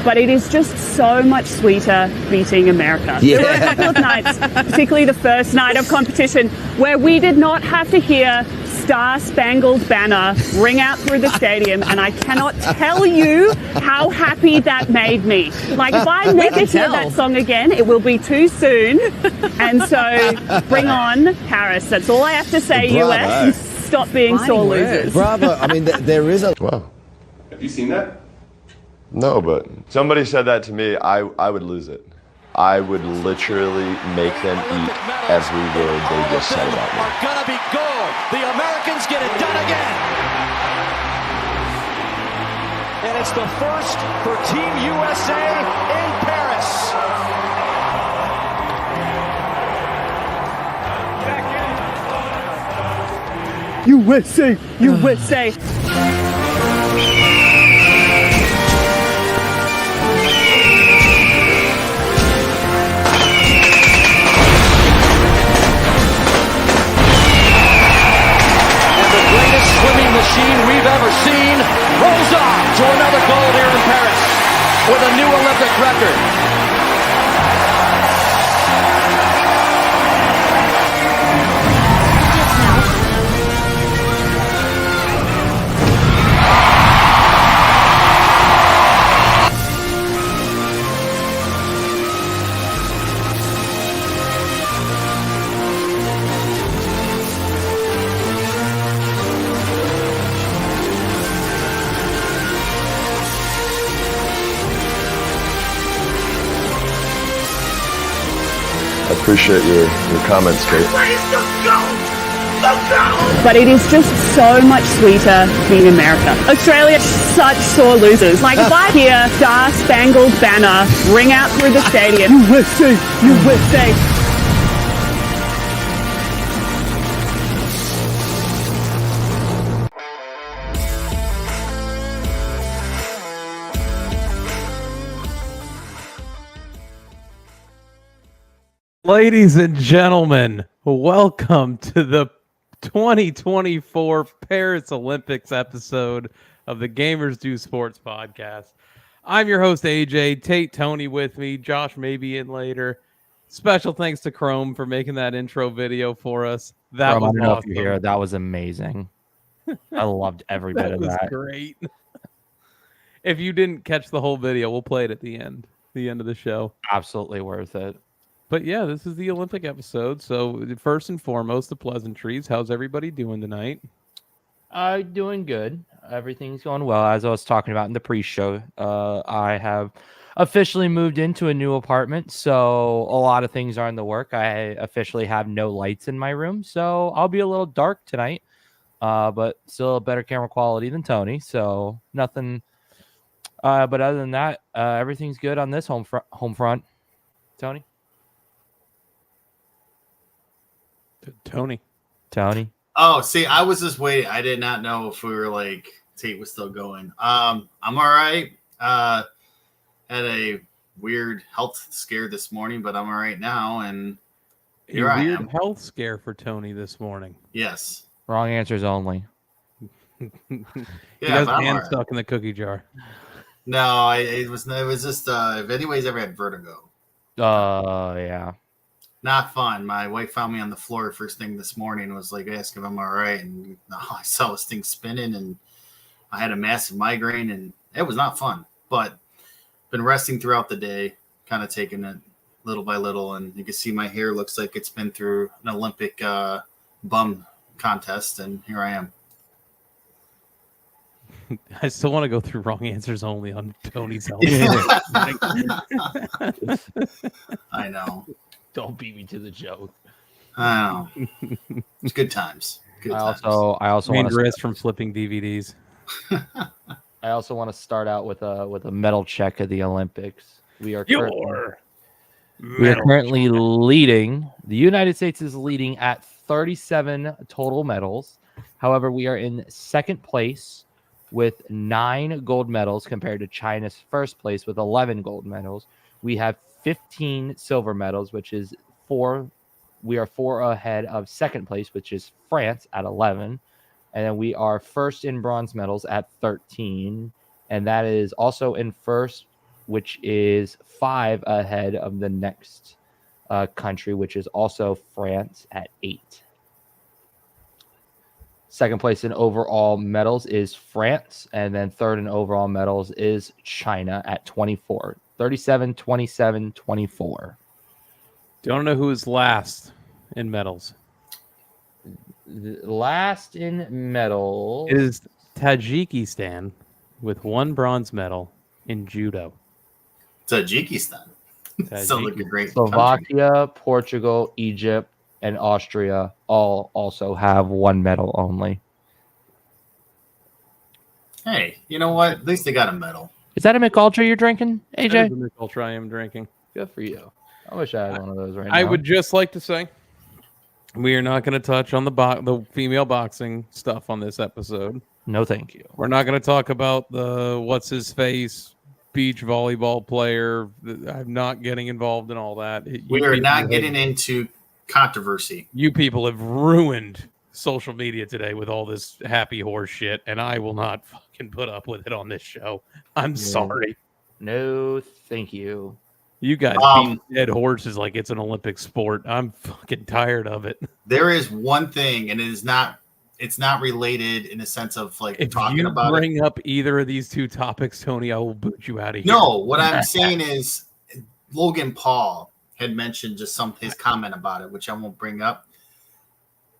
but it is just so much sweeter beating America. Yeah. There were a couple of nights, particularly the first night of competition, where we did not have to hear Star Spangled Banner ring out through the stadium, and I cannot tell you how happy that made me. Like, if I never hear that song again, it will be too soon. And so, bring on Paris. That's all I have to say, Bravo. US, and stop being sore losers. Bravo. I mean, there is a... Wow. Have you seen that? No, but somebody said that to me, I would lose it. I would literally make them eat every word they just said about me. Are gonna be gold. The Americans get it done again. And it's the first for Team USA in Paris. USA! USA! Swimming machine we've ever seen rolls on to another gold here in Paris with a new Olympic record. I appreciate your comments, Kate. But it is just so much sweeter being America. Australia, such sore losers. Like, if I hear Star Spangled Banner ring out through the stadium, USA, USA. Ladies and gentlemen, welcome to the 2024 Paris Olympics episode of the Gamers Do Sports podcast. I'm your host, AJ. Tate, Tony with me. Josh may be in later. Special thanks to Chrome for making that intro video for us. That Chrome, was I don't know awesome. if you hear, that was amazing. I loved every bit of that. That was great. If you didn't catch the whole video, we'll play it at the end of the show. Absolutely worth it. But yeah, this is the Olympic episode. So first and foremost, the pleasantries. How's everybody doing tonight? Doing good. Everything's going well. As I was talking about in the pre-show, I have officially moved into a new apartment, so a lot of things are in the work. I officially have no lights in my room, so I'll be a little dark tonight, but still a better camera quality than Tony, so nothing. But other than that, everything's good on this home front. Tony? Tony. Oh, see, I was just waiting. I did not know if we were like Tate was still going. I'm all right. Had a weird health scare this morning, but I'm all right now. And here I am. Health scare for Tony this morning. Yes. Wrong answers only. He Yeah, has but I'm hand all right. stuck in the cookie jar. No, it was just if anybody's ever had vertigo. Yeah. Not fun. My wife found me on the floor first thing this morning and was like, ask if I'm all right. And I saw this thing spinning and I had a massive migraine and it was not fun. But been resting throughout the day, kind of taking it little by little. And you can see my hair looks like it's been through an Olympic bum contest. And here I am. I still want to go through wrong answers only on Tony's health. I know. Don't beat me to the joke. I know. It's good times. Good times. I also Main want to wrist from flipping DVDs. I also want to start out with a medal check of the Olympics. We are currently leading. The United States is leading at 37 total medals. However, we are in second place with 9 gold medals compared to China's first place with 11 gold medals. We have 15 silver medals, which is 4. We are 4 ahead of second place, which is France at 11. And then we are first in bronze medals at 13. And that is also in first which is 5 ahead of the next country, which is also France at 8. Second place in overall medals is France, and then third in overall medals is China at 24. 37, 27, 24. Don't know who is last in medals. Last in medals is Tajikistan with 1 bronze medal in judo. Tajikistan. Sounds like a great Slovakia, country. Portugal, Egypt, and Austria all also have 1 medal only. Hey, you know what? At least they got a medal. Is that a McUltra you're drinking, AJ? That is a McUltra I am drinking. Good for you. I wish I had one of those right now. I would just like to say we are not going to touch on the female boxing stuff on this episode. No, thank you. We're not going to talk about the what's-his-face beach volleyball player. I'm not getting involved in all that. We are not getting into controversy. You people have ruined social media today with all this happy horse shit, and I will not fucking put up with it on this show. I'm sorry. No, thank you. You guys beat dead horses like it's an Olympic sport. I'm fucking tired of it. There is one thing, and it's not related in the sense of like if talking you about bring up either of these two topics, Tony, I will boot you out of here. No, what I'm saying is Logan Paul had mentioned just his comment about it, which I won't bring up.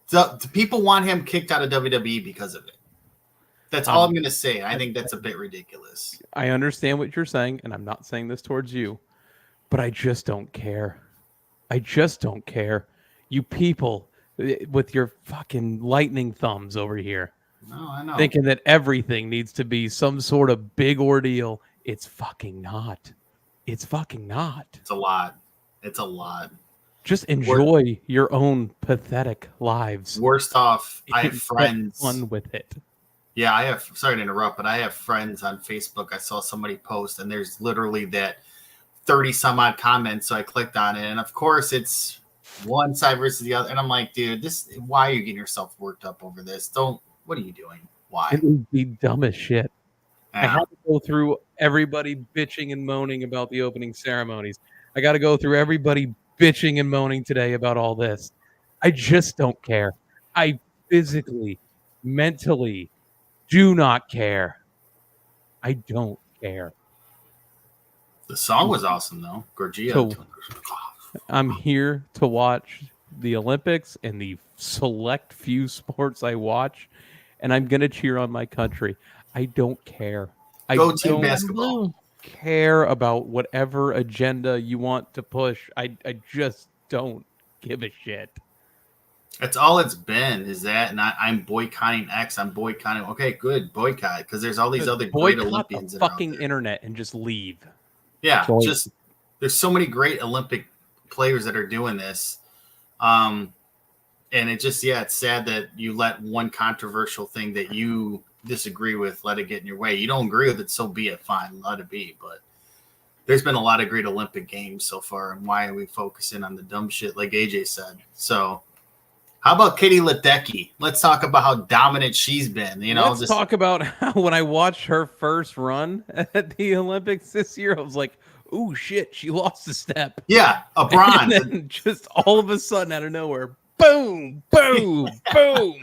The people want him kicked out of WWE because of it. That's all I'm going to say. I think that's a bit ridiculous. I understand what you're saying, and I'm not saying this towards you, but I just don't care. I just don't care. You people with your fucking lightning thumbs over here. No, I know. Thinking that everything needs to be some sort of big ordeal. It's fucking not. It's fucking not. It's a lot. It's a lot. Just enjoy your own pathetic lives. Worst off, I have friends. Fun with it. Yeah, I have. Sorry to interrupt, but I have friends on Facebook. I saw somebody post, and there's literally that 30 some odd comments. So I clicked on it, and of course, it's one side versus the other. And I'm like, dude, why are you getting yourself worked up over this? What are you doing? Why? It would be dumb as shit. Yeah. I had to go through everybody bitching and moaning about the opening ceremonies. I got to go through everybody bitching and moaning today about all this. I just don't care. I physically, mentally do not care. I don't care. The song was awesome, though. Gorgia. So, I'm here to watch the Olympics and the select few sports I watch, and I'm going to cheer on my country. I don't care. Go team basketball. Care about whatever agenda you want to push. I just don't give a shit. That's all it's been, is that, and I'm boycotting X. I'm boycotting. Okay, good, boycott, because there's all these other great Olympians. The fucking internet and just leave. Yeah, just there's so many great Olympic players that are doing this, and it just it's sad that you let one controversial thing that you disagree with let it get in your way. You don't agree with it, so be it. Fine, let it be. But there's been a lot of great Olympic games so far, and why are we focusing on the dumb shit like AJ said? So. How about Katie Ledecky? Let's talk about how dominant she's been. Let's talk about how when I watched her first run at the Olympics this year, I was like, "Ooh, shit!" She lost a step. Yeah, a bronze. And then just all of a sudden, out of nowhere, boom, boom, boom.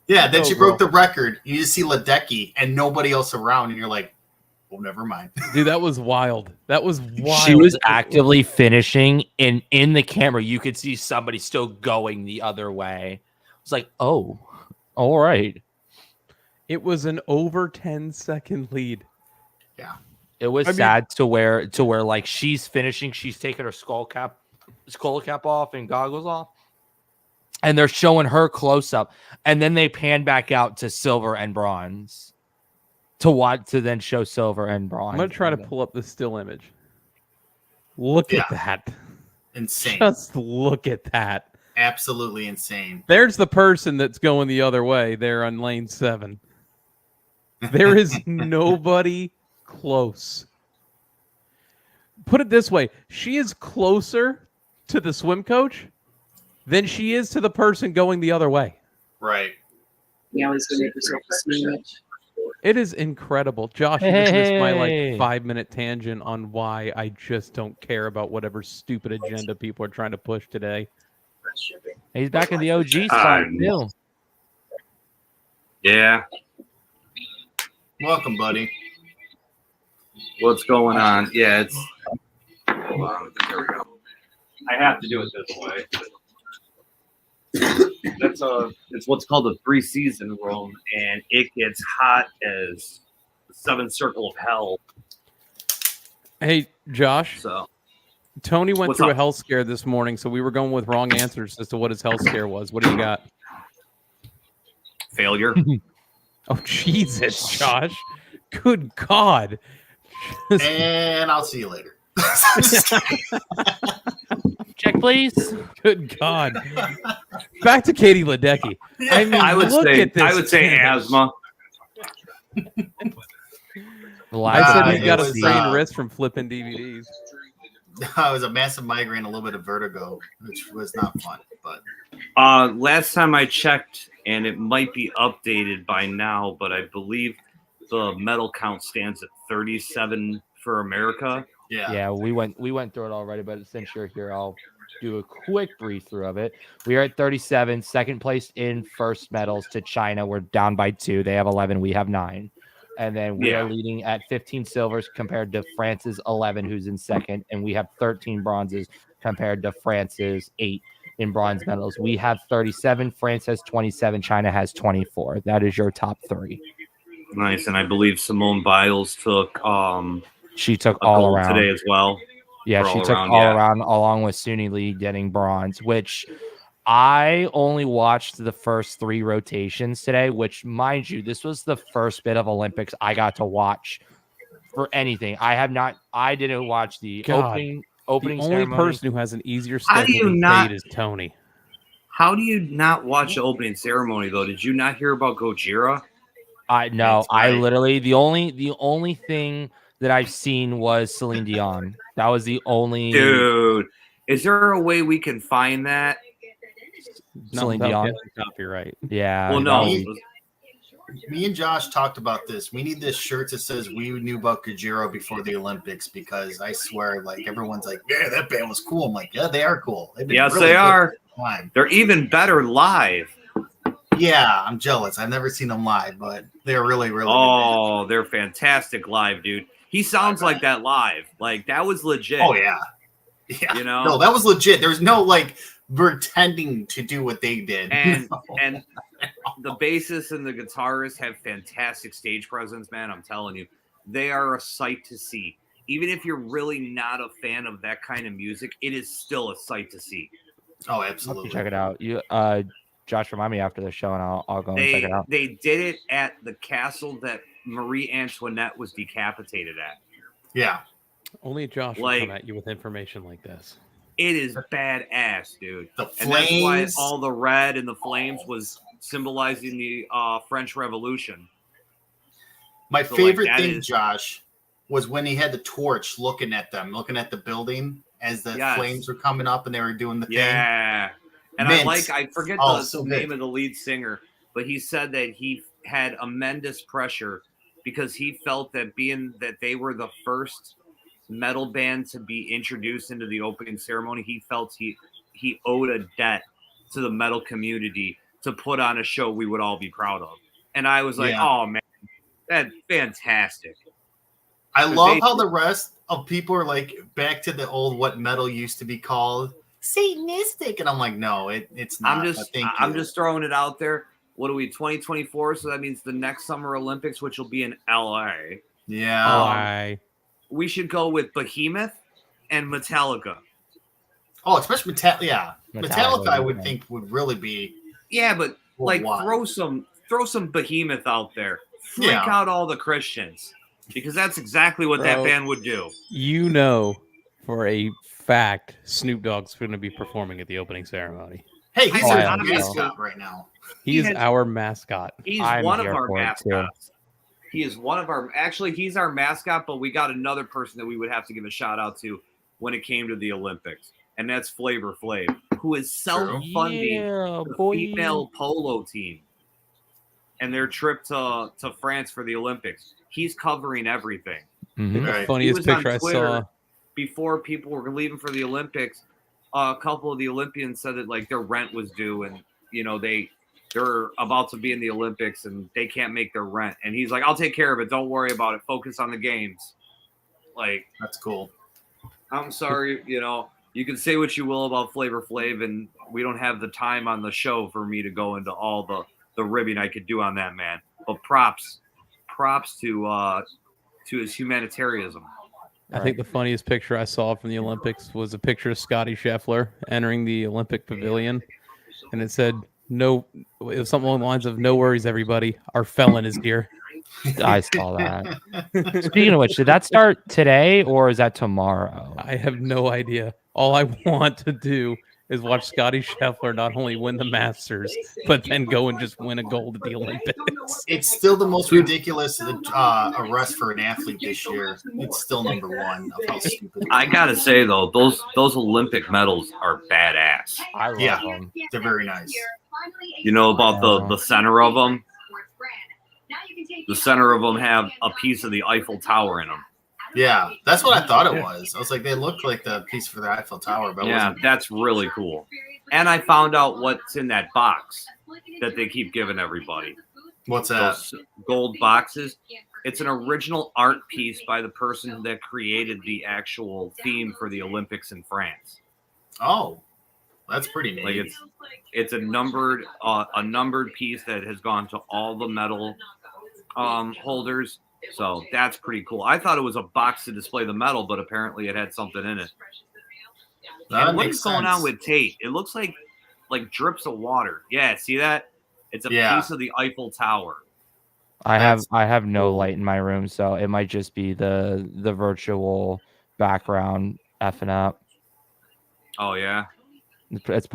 Yeah, then she broke the record. You just see Ledecky and nobody else around, and you're like, "Well, never mind." Dude, that was wild. That was wild. She was actively finishing, and in the camera, you could see somebody still going the other way. It's like, oh, all right. It was an over 10-second lead. Yeah, it was sad to where like she's finishing, she's taking her skull cap off and goggles off, and they're showing her close up, and then they pan back out to silver and bronze. To then show silver and bronze. I'm going to try to pull up the still image. Look at that. Insane. Just look at that. Absolutely insane. There's the person that's going the other way there on lane 7. There is nobody close. Put it this way. She is closer to the swim coach than she is to the person going the other way. Right. You always give yourself a image. It is incredible. Josh, you just missed my Hey. 5-minute tangent on why I just don't care about whatever stupid agenda people are trying to push today. He's back in the OG spot too. Yeah. Welcome, buddy. What's going on? Yeah, it's. Hold on. There we go. I have to do it this way. It's what's called a 3-season room, and it gets hot as the 7th circle of hell. Hey, Josh. So Tony went What's through a up? health scare this morning, so we were going with wrong answers as to what his health scare was. What do you got? failure. Oh, Jesus, Josh. Good God. And I'll see you later. Check, please. Good God. Back to Katie Ledecky. I mean, I would look say at this. I would say finish. asthma. I said he It got a was, sprained wrist from flipping DVDs. It was a massive migraine, a little bit of vertigo, which was not fun. But Last time I checked, and it might be updated by now, but I believe the medal count stands at 37 for America. Yeah, we went through it already, but since you're here, I'll do a quick brief through of it. We are at 37, second place in first medals to China. We're down by 2. They have 11, we have 9. And then we are leading at 15 silvers compared to France's 11, who's in second, and we have 13 bronzes compared to France's 8 in bronze medals. We have 37, France has 27, China has 24. That is your top 3. Nice, and I believe Simone Biles took She took a all gold around today as well. Yeah, Or she all took around, all yeah. around along with Suni Lee getting bronze, which I only watched the first 3 rotations today, which, mind you, this was the first bit of Olympics I got to watch for anything. I didn't watch the God, opening the only ceremony. person who has an easier How do schedule you to not- fade is Tony. How do you not watch the opening ceremony though? Did you not hear about Gojira? I know. That's I right. literally the only thing that I've seen was Celine Dion. That was the only Dude, is there a way we can find that? Not Celine without Dion. getting copyright. Yeah. Well, that no. was- me and Josh talked about this. We need this shirt that says we knew about Gojira before the Olympics, because I swear, like, everyone's like, yeah, that band was cool. I'm like, yeah, they are cool. They've been Yes, really they good are. for a time. They're even better live. Yeah, I'm jealous. I've never seen them live, but they're really, really Oh, they're fantastic live, dude. He sounds like that live. Like that was legit. good. Oh, yeah. Yeah. You know? No, that was legit. There's no, like, pretending to do what they did. And and the bassist and the guitarist have fantastic stage presence, man. I'm telling you, they are a sight to see. Even if you're really not a fan of that kind of music, it is still a sight to see. Oh, I'll have to absolutely. check it out. You Josh, remind me after the show and I'll go and check it out. They did it at the castle that Marie Antoinette was decapitated at. Yeah. Only Josh will Like- come at you with information like this. It is badass, dude. The And that's why flames. all the red and the flames was symbolizing the French Revolution. My So, like, favorite that thing, is- Josh, was when he had the torch looking at them, looking at the building as the Yes. flames were coming up and they were doing the thing. Yeah. And Mint. I forget Oh, the so name good. of the lead singer, but he said that he had immense pressure because he felt that being that they were the first metal band to be introduced into the opening ceremony, he felt he owed a debt to the metal community to put on a show we would all be proud of. And I was like, Yeah. oh man, that's fantastic. I But love they- how the rest of people are like back to the old what metal used to be called, Satanistic, and I'm like, no, it's not. I'm but just thank I'm you. just throwing it out there. What are we 2024? So that means the next Summer Olympics, which will be in LA. Yeah. Why? We should go with Behemoth and Metallica. Oh, especially Metallica. Metallica, I would yeah. think would really be Yeah, but like worldwide. throw some Behemoth out there. Freak Yeah. out all the Christians. Because that's exactly what that Bro. band would do. You know for a fact Snoop Dogg's going to be performing at the opening ceremony. Hey, he's Oh, a I hope so. mascot right now. He He is has- our mascot. He's I'm one of here our for it, too. mascots. He is one of our he's our mascot, but we got another person that we would have to give a shout out to when it came to the Olympics. And that's Flavor Flav, who is self-funding Yeah, the boy. female polo team. and their trip to France for the Olympics. He's covering everything. The Right. funniest He was on picture I Twitter saw. before people were leaving for the Olympics. A couple of the Olympians said that like their rent was due, and they're about to be in the Olympics and they can't make their rent. And he's like, "I'll take care of it. Don't worry about it. Focus on the games." Like, That's cool. I'm sorry, you can say what you will about Flavor Flav, and we don't have the time on the show for me to go into all the ribbing I could do on that man. But props to his humanitarianism. I think the funniest picture I saw from the Olympics was a picture of Scotty Scheffler entering the Olympic pavilion, and it said, "No," it was something along the lines of, "No worries, everybody. Our felon is here." I saw that. Speaking of which, did that start today or is that tomorrow? I have no idea. All I want to do is watch Scotty Scheffler not only win the Masters, but then go and just win a gold at the Olympics. It's still the most ridiculous arrest for an athlete this year. It's still number one of how stupid. I gotta say though, those Olympic medals are badass. I love Yeah. them. They're very nice. You know about the center of them? The center of them have a piece of the Eiffel Tower in them. Yeah, that's what I thought it was. I was like, they looked like the piece for the Eiffel Tower, but it Yeah, wasn't. that's really cool. And I found out what's in that box that they keep giving everybody. What's that? Those gold boxes. It's an original art piece by the person that created the actual theme for the Olympics in France. Oh, that's pretty neat. Like it's a numbered piece that has gone to all the medal holders. So that's pretty cool. I thought it was a box to display the medal, but apparently it had something in it. That And what makes is going sense. on with Tate? It looks like drips of water. Yeah, see that? It's a Yeah. piece of the Eiffel Tower. I have no light in my room, so it might just be the virtual background effing up. Oh yeah. It's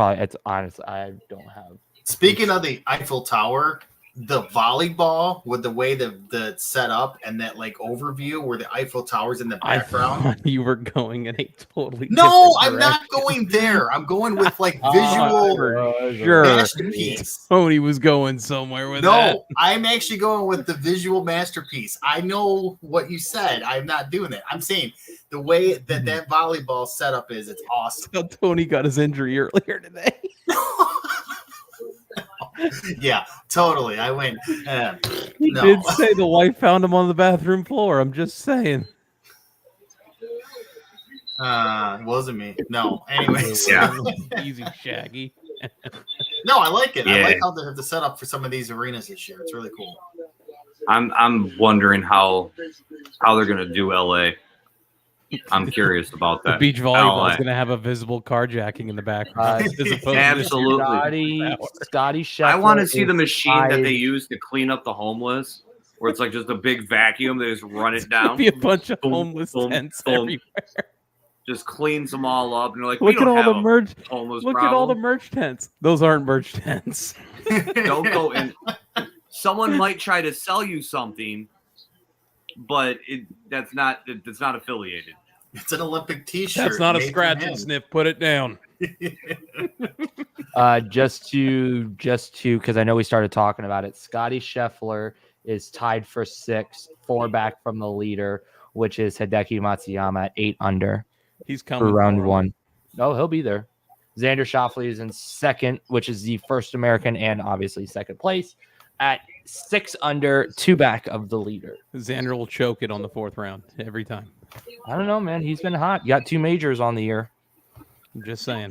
honest. I don't have. Speaking of the Eiffel Tower, the volleyball with the way the set up and that like overview where the Eiffel Tower's in the I background. thought you were going in a totally No, different I'm not direction. going there. I'm going with like Oh, visual for sure. masterpiece. Tony was going somewhere with that. No, I'm actually going with the visual masterpiece. I know what you said. I'm not doing it. I'm saying the way that volleyball setup is, it's awesome. How Tony got his injury earlier today. Yeah, totally. I went. He No. did say the wife found him on the bathroom floor. I'm just saying. It wasn't me. No. Anyways, Yeah. Easy, Shaggy. no, I like it. I Yeah. like how they have the setup for some of these arenas this year. It's really cool. I'm wondering how they're gonna do LA. I'm curious about The that. beach volleyball LA. is going to have a visible carjacking in the background. as opposed to Absolutely. Scotty Scheffler. I want to see the is machine that they tied- use to clean up the homeless, where it's like just a big vacuum. They just run it There'll down, be a bunch of Boom, tents boom, everywhere. just cleans them all up, and you're like, Look we at don't all have the a merch. homeless Look problem. at all the merch tents. Those aren't merch tents. Don't go in. Someone might try to sell you something, but that's not affiliated. It's an Olympic T-shirt. That's not a made from scratch and him. sniff. Put it down. Just to because I know we started talking about it. Scotty Scheffler is tied for 6, 4 back from the leader, which is Hideki Matsuyama at 8 under He's coming for round for him. 1. No, he'll be there. Xander Schauffele is in second, which is the first American and obviously second place at 6 under, 2 back of the leader. Xander will choke it on the 4th round every time. I don't know, man. He's been hot. You got 2 majors on the year. I'm just saying.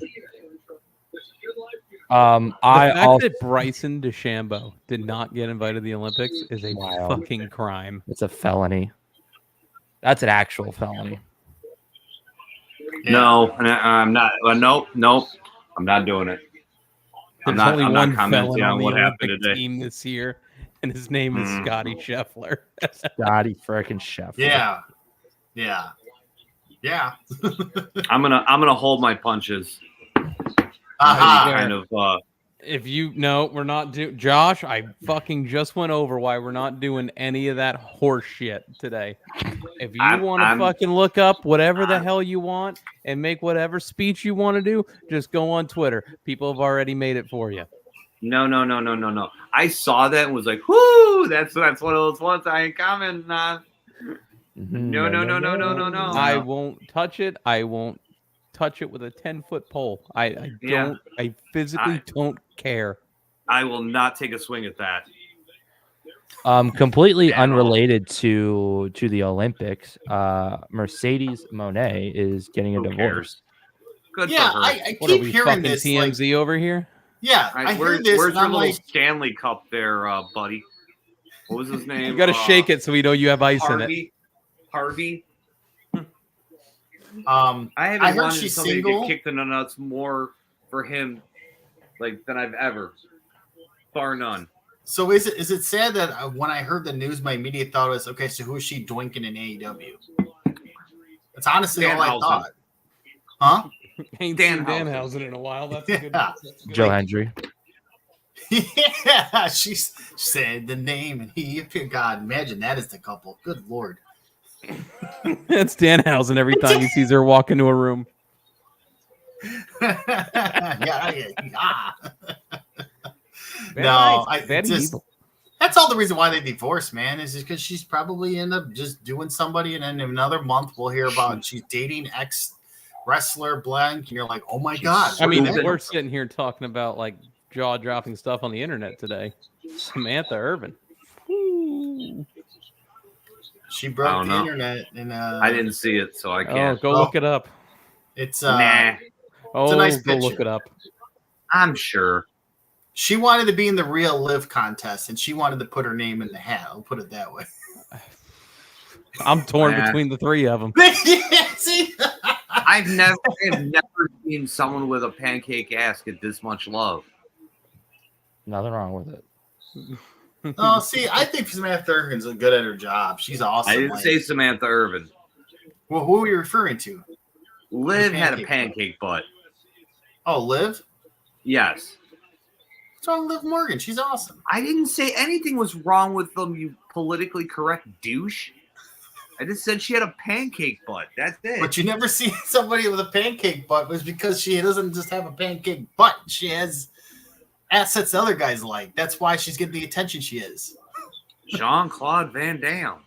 I The fact also that Bryson DeChambeau did not get invited to the Olympics is a Wow. fucking crime. it's a felony. That's an actual felony. No, I'm not. Nope. I'm not doing it. There's I'm only not one commenting felon on on the what happened Olympic today. team this year, and his name is Mhm. Scotty Scheffler. Scotty frickin' Scheffler. Yeah. I'm gonna hold my punches. Aha. Kind of. If you no, we're not doing. Josh, I fucking just went over why we're not doing any of that horse shit today. If you want to I'm- fucking look up whatever the hell you want and make whatever speech you want to do, just go on Twitter. People have already made it for you. No. I saw that and was like, whoo, that's one of those ones I ain't commenting on. No. I won't touch it. I won't touch it with a 10-foot pole. I Yeah. physically don't care. I will not take a swing at that. Completely At all. unrelated to the Olympics. Mercedes Monet is getting a Who divorce. cares? Good Yeah, for her. I What are keep we, hearing fucking this. TMZ over here? Yeah, I hear this. Where's And your I'm little like, Stanley Cup there, buddy? What was his name? You got to shake it so we know you have ice in it. Harvey. I I haven't heard wanted she's somebody to single. get kicked in the nuts more for him, than I've ever, bar none. So is it sad that when I heard the news, my immediate thought was, okay, so who is she doinking in AEW? That's honestly all I Danhausen. thought. Huh? Ain't Danhausen. seen Danhausen in a while. That's a good. Yeah. That's a good Joe Hendry. Yeah, she said the name, and he appeared. God, imagine that is the couple. Good Lord. It's Danhausen every time he sees her walk into a room. yeah. Very No, nice. Very evil. that's all the reason why they divorced, man. Is just because she's probably end up just doing somebody, and then in another month we'll hear about she's dating ex wrestler blank, and you're like, oh my god. I mean, what the we're heck? sitting here talking about like jaw-dropping stuff on the internet today. Samantha Irvin. Ooh. She I broke don't the know. internet, and I didn't see it, so I Oh, can't. go look it up. It's Nah, Oh, a nice go look picture. it up. I'm sure. She wanted to be in the Real Live contest, and she wanted to put her name in the hat. I'll put it that way. I'm torn Nah. between the three of them. Yeah, see? I've never seen someone with a pancake ass get this much love. Nothing wrong with it. Oh, see, I think Samantha Irvin's good at her job. She's awesome. I didn't like- say Samantha Irvin. Well, who are you referring to? Liv had a Pancake pancake butt. Oh, Liv? Yes. What's wrong with Liv Morgan? She's awesome. I didn't say anything was wrong with them, you politically correct douche. I just said she had a pancake butt. That's it. But you never see somebody with a pancake butt was because she doesn't just have a pancake butt. She has assets the other guys like. That's why she's getting the attention she is. Jean-Claude Van Damme.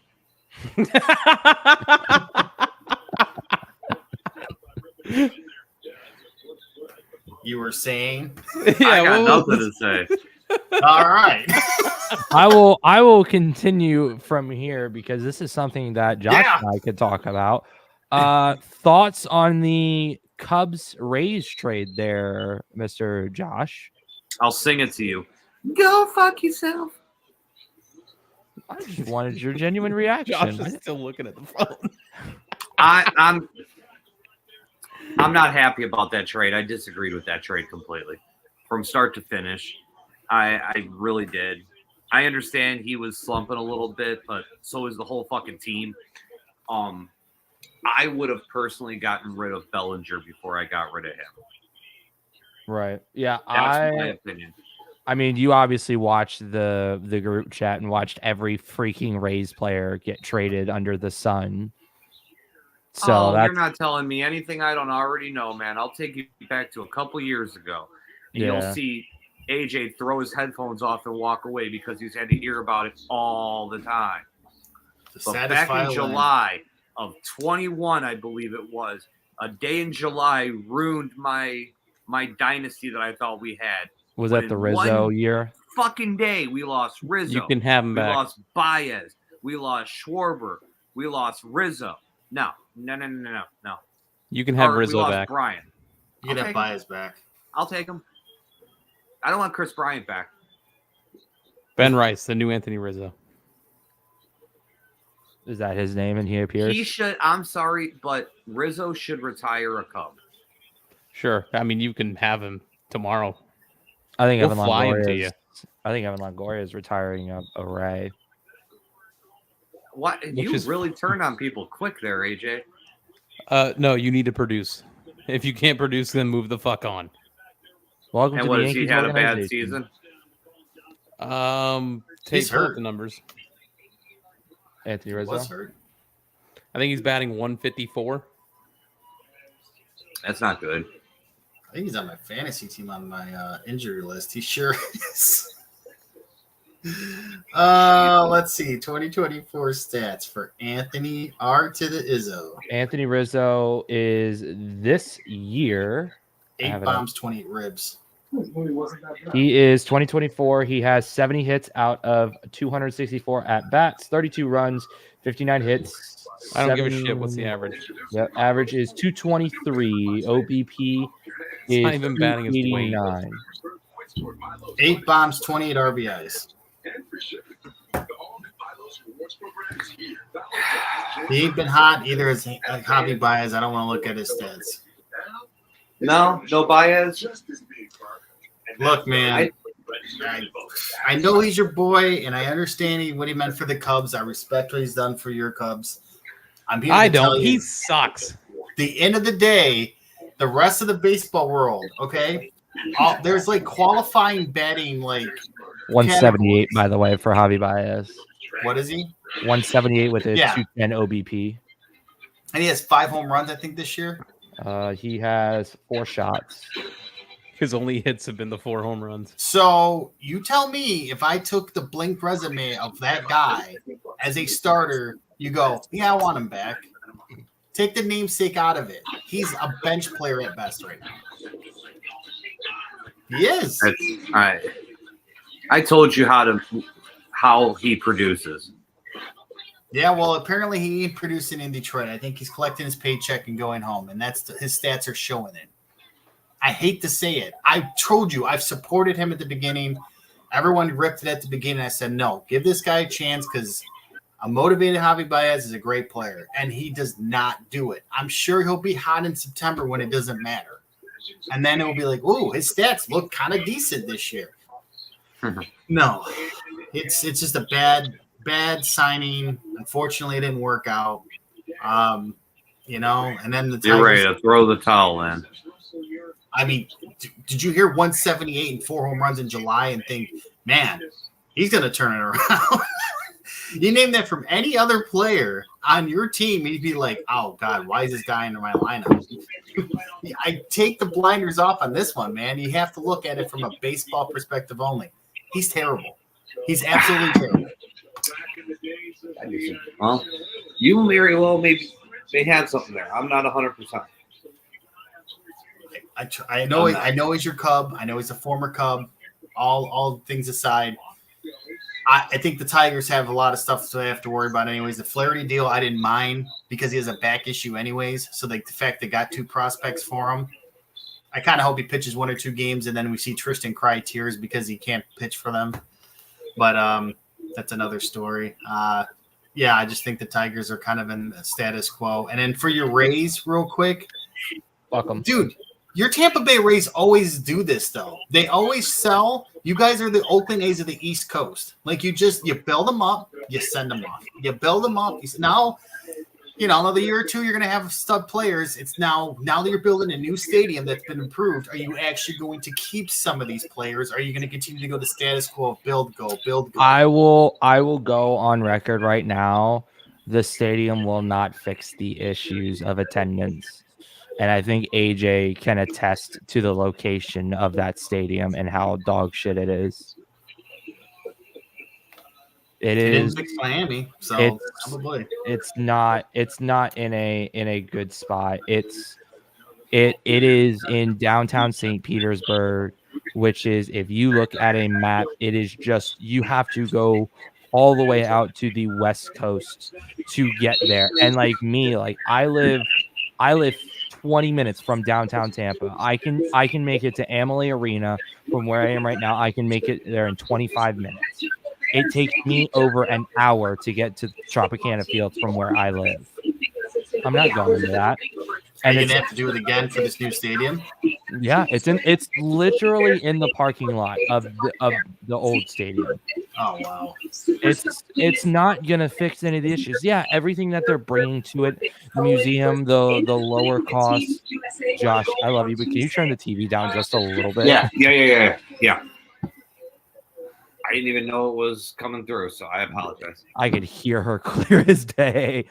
You were saying? Yeah, I got well, nothing to say. All right. I will continue from here because this is something that Josh and I could talk about. Thoughts on the Cubs Rays trade there, Mr. Josh? I'll sing it to you. Go fuck yourself. I just wanted your genuine reaction. Josh is still looking at the phone. I'm not happy about that trade. I disagreed with that trade completely from start to finish. I really did. I understand he was slumping a little bit, but so is the whole fucking team. I would have personally gotten rid of Bellinger before I got rid of him. Right. Yeah. That's my opinion. I mean, you obviously watched the group chat and watched every freaking Rays player get traded under the sun. So you're not telling me anything I don't already know, man. I'll take you back to a couple years ago. And Yeah. You'll see AJ throw his headphones off and walk away because he's had to hear about it all the time. But back in July of 21, I believe it was, a day in July ruined my dynasty that I thought we had. was But that the in Rizzo one year? Fucking day, we lost Rizzo. You can have him We back. lost Baez. We lost Schwarber. We lost Rizzo. No. You can have Or Rizzo we lost back. Bryant. You can have Baez back. I'll take him. I don't want Chris Bryant back. Ben Rice, the new Anthony Rizzo. Is that his name and he appears? He should. I'm sorry, but Rizzo should retire a Cub. Sure. I mean, you can have him tomorrow. I think We'll Evan fly him to Longoria you. is, I think Evan Longoria is retiring a Ray. What? You is- really turned on people quick there, AJ. No, you need to produce. If you can't produce, then move the fuck on. Welcome And to what the has he Yankees had a bad organization. season? Take He's hurt. the numbers. Anthony Rizzo. Was hurt. I think he's batting 154. That's not good. think he's on my fantasy team on my injury list. He sure is. Let's see. 2024 stats for Anthony R to the Izzo. Anthony Rizzo is this year 8 bombs, 28 ribs. He is 2024. He has 70 hits out of 264 at bats, 32 runs, 59 hits. I don't give a shit. What's the average? The average is 223. OBP is not even batting his weight. 289. 8 bombs, 28 RBIs. He ain't been hot either as Javi Baez. I don't want to look at his stats. No Baez. Look, man, I know he's your boy, and I understand what he meant for the Cubs. I respect what he's done for your Cubs. I don't. He sucks. The end of the day, the rest of the baseball world, okay? There's like qualifying betting, like 178, by the way, for Javi Baez. What is he? 178 with his 210 OBP. And he has 5 home runs, I think, this year. He has 4 shots. His only hits have been the 4 home runs. So you tell me, if I took the blink resume of that guy as a starter, you go, yeah, I want him back. Take the namesake out of it. He's a bench player at best right now. He is. All right. I told you how he produces. Yeah, well, apparently he ain't producing in Detroit. I think he's collecting his paycheck and going home, and his stats are showing it. I hate to say it. I told you I've supported him at the beginning. Everyone ripped it at the beginning. I said, no, give this guy a chance because a motivated Javi Baez is a great player, and he does not do it. I'm sure he'll be hot in September when it doesn't matter. And then it'll be like, ooh, his stats look kind of decent this year. No, it's just a bad signing. Unfortunately, it didn't work out. And then the Tigers, you're ready to throw the towel in. I mean, did you hear 178 and 4 home runs in July and think, man, he's going to turn it around? You name that from any other player on your team, he'd be like, oh, God, why is this guy in my lineup? I take the blinders off on this one, man. You have to look at it from a baseball perspective only. He's terrible. He's absolutely terrible. Well, you very well maybe they had something there. I'm not 100%. I know he's your Cub. I know he's a former Cub. All things aside, I think the Tigers have a lot of stuff they have to worry about anyways. The Flaherty deal I didn't mind because he has a back issue anyways. So the fact they got 2 prospects for him, I kind of hope he pitches 1 or 2 games and then we see Tristan cry tears because he can't pitch for them. But that's another story. I just think the Tigers are kind of in the status quo. And then for your Rays, real quick, fuck them, dude. Your Tampa Bay Rays always do this, though. They always sell. You guys are the Oakland A's of the East Coast. Like, you build them up, you send them off. You build them up. Now, another year or 2, you're going to have stud players. It's now that you're building a new stadium that's been improved, are you actually going to keep some of these players? Are you going to continue to go the status quo of build, go? I will go on record right now. The stadium will not fix the issues of attendance. And I think AJ can attest to the location of that stadium and how dog shit it is. It is Miami, so probably it's not in a good spot. It is in downtown St. Petersburg, which is, if you look at a map, it is just, you have to go all the way out to the West Coast to get there. And like me, like I live 20 minutes from downtown Tampa. I can make it to Amalie Arena from where I am right now. I can make it there in 25 minutes. It takes me over an hour to get to Tropicana Fields from where I live. I'm not going to that. And you're gonna have to do it again for this new stadium. Yeah, it's literally in the parking lot of the old stadium. Oh wow! It's not gonna fix any of the issues. Yeah, everything that they're bringing to it, the museum, the lower cost. Josh, I love you, but can you turn the TV down just a little bit? Yeah. I didn't even know it was coming through, so I apologize. I could hear her clear as day.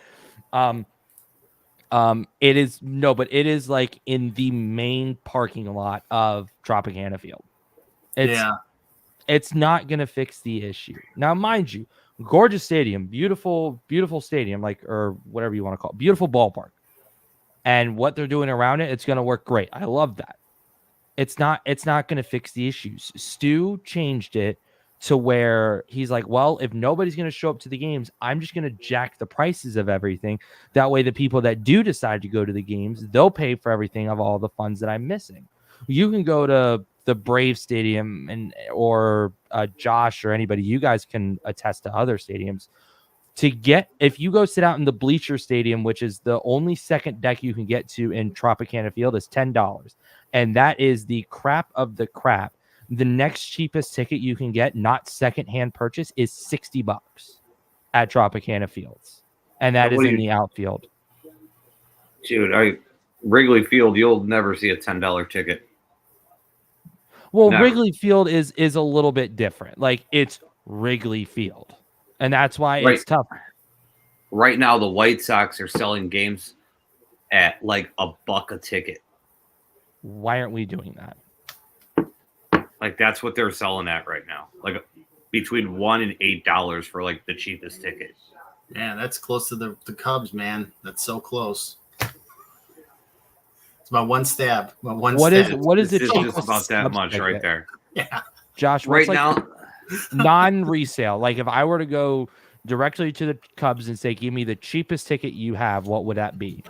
It is but it is like in the main parking lot of Tropicana Field. It's not going to fix the issue. Now, mind you, gorgeous stadium, beautiful, beautiful stadium, like, or whatever you want to call it, beautiful ballpark. And what they're doing around it, it's going to work great. I love that. It's not going to fix the issues. Stu changed it to where he's like, well, if nobody's going to show up to the games, I'm just going to jack the prices of everything. That way, the people that do decide to go to the games, they'll pay for everything of all the funds that I'm missing. You can go to the Brave Stadium or Josh or anybody, you guys can attest to other stadiums. If you go sit out in the Bleacher Stadium, which is the only second deck you can get to in Tropicana Field, is $10. And that is the crap of the crap. The next cheapest ticket you can get, not secondhand purchase, is $60 at Tropicana Fields. And that is in the outfield. Dude, Wrigley Field, you'll never see a $10 ticket. Well, Never. Wrigley Field is a little bit different. Like, it's Wrigley Field. And that's why it's tough. Right now, the White Sox are selling games at like $1 a ticket. Why aren't we doing that? Like, that's what they're selling at right now. Like, between $1 and $8 for like the cheapest ticket. Yeah, that's close to the Cubs, man. That's so close. It's about one stab. What is it? It's just about that much right there. Yeah. Josh, right now, non-resale. Like, if I were to go directly to the Cubs and say, give me the cheapest ticket you have, what would that be?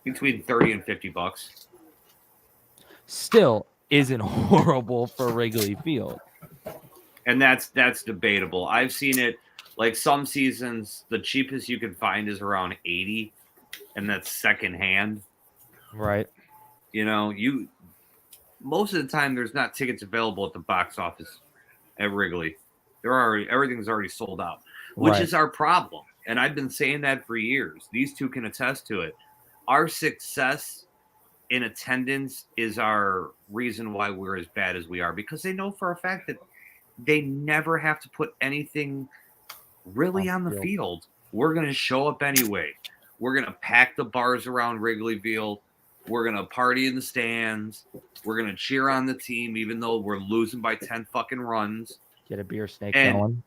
between 30 and $50. Still isn't horrible for Wrigley Field. And that's debatable. I've seen it like some seasons, the cheapest you can find is around 80, and that's secondhand. Right. You know, most of the time there's not tickets available at the box office at Wrigley. Everything's already sold out, which is our problem. And I've been saying that for years. These two can attest to it. Our success in attendance is our reason why we're as bad as we are, because they know for a fact that they never have to put anything really on the field. We're going to show up anyway. We're going to pack the bars around Wrigley Field. We're going to party in the stands. We're going to cheer on the team, even though we're losing by 10 fucking runs. Get a beer snake and going.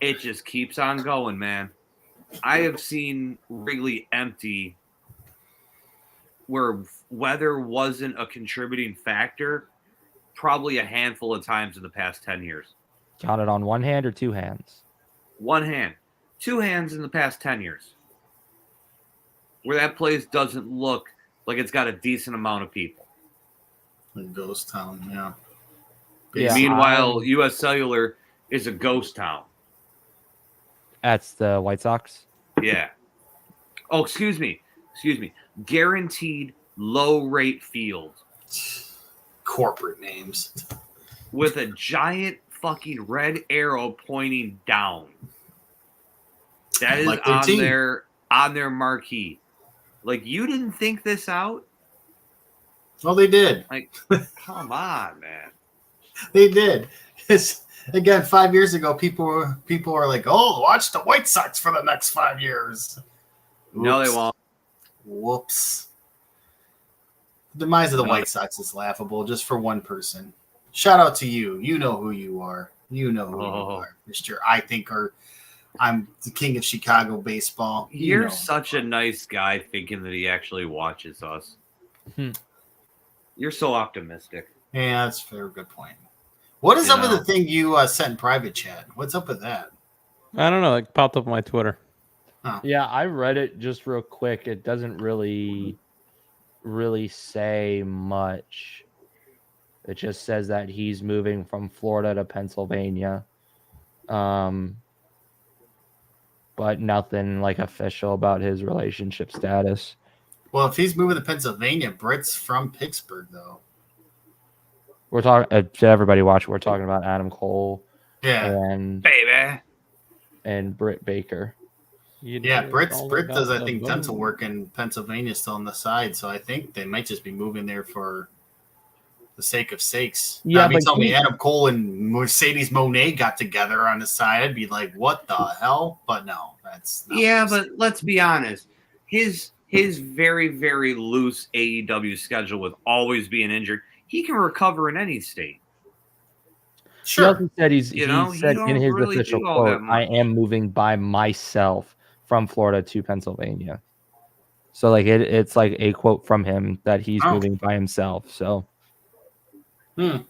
It just keeps on going, man. I have seen Wrigley empty where weather wasn't a contributing factor probably a handful of times in the past 10 years. Count it on one hand or two hands? One hand. Two hands in the past 10 years. Where that place doesn't look like it's got a decent amount of people. A ghost town, yeah. Meanwhile, U.S. Cellular is a ghost town. That's the White Sox? Yeah. Oh, excuse me. Guaranteed low rate field. Corporate names. With a giant fucking red arrow pointing down. That is like on their marquee. Like, you didn't think this out? Oh, they did. Like, come on, man. They did. Again, 5 years ago, people were like, "Oh, watch the White Sox for the next 5 years." Oops. No, they won't. Whoops. The demise of the White Sox is laughable, just for one person. Shout out to you. You know who you are. You know who you are, Mr. I'm the king of Chicago baseball. You're such a nice guy thinking that he actually watches us. You're so optimistic. Yeah, that's a very good point. What is up with the thing you sent in private chat? What's up with that? I don't know. It popped up on my Twitter. Oh. Yeah, I read it just real quick. It doesn't really say much. It just says that he's moving from Florida to Pennsylvania. But nothing like official about his relationship status. Well, if he's moving to Pennsylvania, Britt's from Pittsburgh, though. We're talking to everybody watching. We're talking about Adam Cole, and Britt Baker. Britt does, I think, dental work in Pennsylvania still on the side. So I think they might just be moving there for the sake of sakes. Yeah, tell me Adam Cole and Mercedes Moné got together on the side, I'd be like, what the hell? But no, that's not but let's be honest. his very, very loose AEW schedule with always being injured, he can recover in any state. He also said he you said don't in his really official do all that quote, "I much. am moving by myself from Florida to Pennsylvania." So like it's like a quote from him that he's moving by himself. So Well,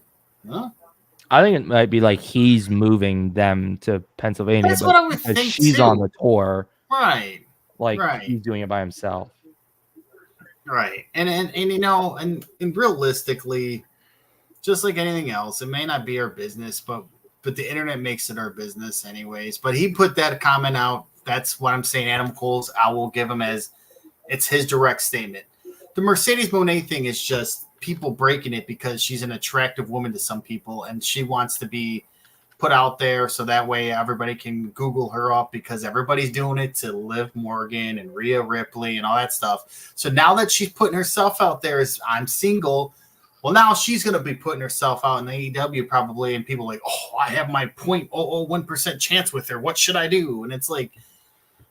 I think it might be like he's moving them to Pennsylvania. That's but what I would because think, she's too. on the tour, right. like Right. he's doing it by himself. Right. And you know, and realistically, just like anything else, it may not be our business, but the internet makes it our business anyways. But he put that comment out. That's what I'm saying. Adam Cole's, I will give him as it's his direct statement. The Mercedes Moné thing is just people breaking it because she's an attractive woman to some people and she wants to be put out there so that way everybody can Google her up because everybody's doing it to Liv Morgan and Rhea Ripley and all that stuff. So now that she's putting herself out there as I'm single, well, now she's going to be putting herself out in AEW probably, and people are like, oh, I have my 0.001% chance with her. What should I do? And it's like,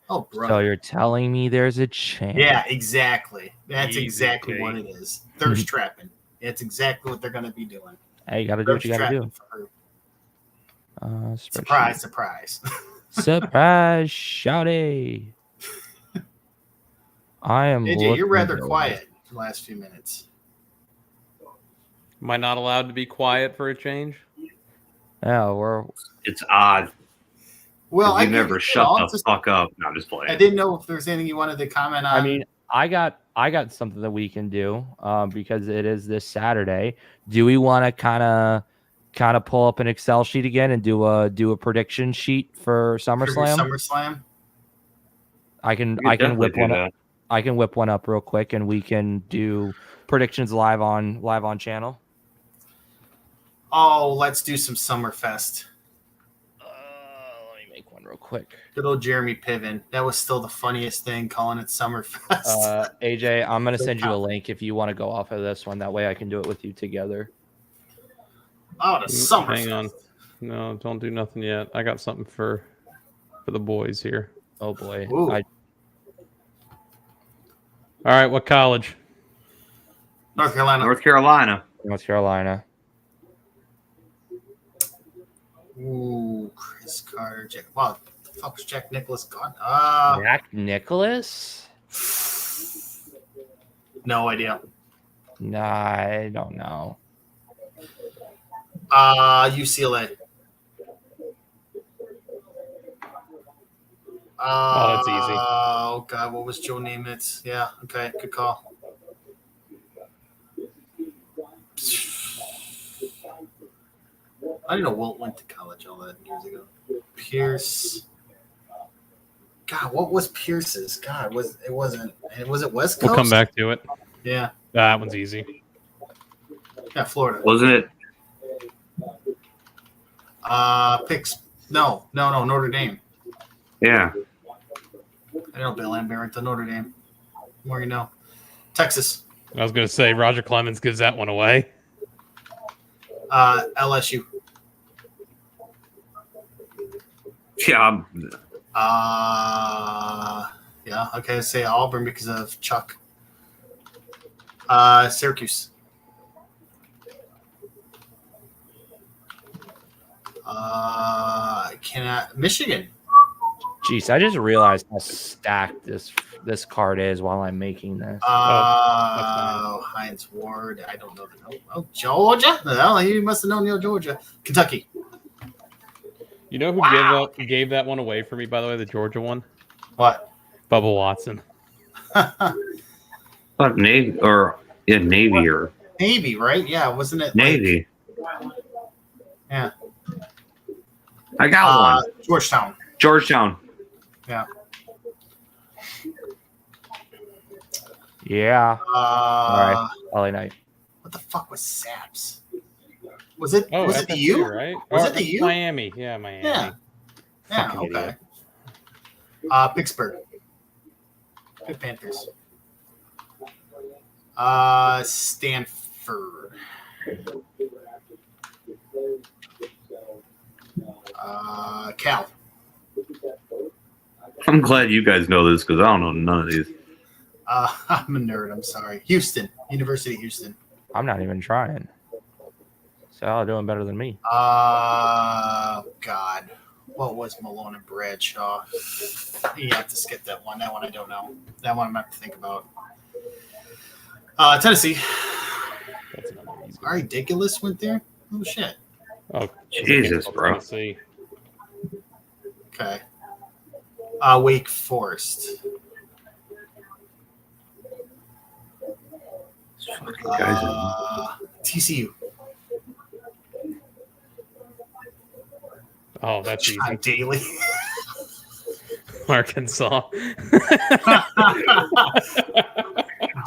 oh, bro. So you're telling me there's a chance? Yeah, exactly. That's Easy, exactly Jay. what it is. Thirst trapping. It's exactly what they're going to be doing. Hey, you got to do what Thirst you got to trapping do. for her. Spreadsheet. Surprise, surprise. Surprise, shouty. I am. AJ, you're rather looking quiet the last few minutes. Am I not allowed to be quiet for a change? Yeah, It's odd. Well, I You never shut the fuck up. No, I'm just playing. I didn't know if there's anything you wanted to comment on. I mean, I got something that we can do because it is this Saturday. Do we want to kind of pull up an Excel sheet again and do a prediction sheet for SummerSlam? SummerSlam. I can definitely whip do one that. up. I can whip one up real quick and we can do predictions live on channel. Oh, let's do some Summerfest. Let me make one real quick. Good old Jeremy Piven. That was still the funniest thing, calling it Summerfest. AJ, I'm gonna send you a link if you want to go off of this one. That way I can do it with you together. Oh, the Summerfest. Hang on. No, don't do nothing yet. I got something for the boys here. Oh boy. Ooh. All right, what college? North Carolina. North Carolina. North Carolina. Ooh, Chris Carter. Wow, the fuck was Jack Nicholas gone? Jack Nicholas? No idea. Nah, I don't know. UCLA. Oh, that's easy. Oh, God, what was Joe Namath's? Yeah, okay, good call. I didn't know Wilt went to college all that years ago. Pierce. God, what was Pierce's? God, was it West Coast? We'll come back to it. Yeah. That one's easy. Yeah, Florida. Wasn't it? No, Notre Dame. Yeah. I know Bill Lambert to Notre Dame. The more you know. Texas. I was going to say Roger Clemens gives that one away. LSU. Yeah. Yeah. Okay. Say Auburn because of Chuck. Syracuse. Michigan. Jeez, I just realized how stacked this card is while I'm making this. Heinz Ward. I don't know. Oh, Georgia. Well, he must have known Georgia. Kentucky. You know who gave that one away for me, by the way, the Georgia one? What? Bubba Watson. But Navy or Navy, right? Yeah, wasn't it? Navy. Yeah. I got one. Georgetown. Yeah. Yeah. All right. LA Knight. What the fuck was Saps? Was it the FSU, U? right? Was it the U? Miami. Yeah, Miami. Yeah. Yeah, Fucking okay. Pittsburgh. Pitt Panthers. Stanford. Cal. I'm glad you guys know this because I don't know none of these. I'm a nerd. I'm sorry. Houston, University of Houston. I'm not even trying. So y'all are doing better than me. God. What was Malone and Bradshaw? You have to skip that one. That one I don't know. That one I'm going to have to think about. Tennessee. That's another easy. All right, Ridiculous went there? Oh, shit. Oh, Jesus, bro. Tennessee. Okay. Wake Forest. TCU. Oh, that's easy. John Daly. Arkansas.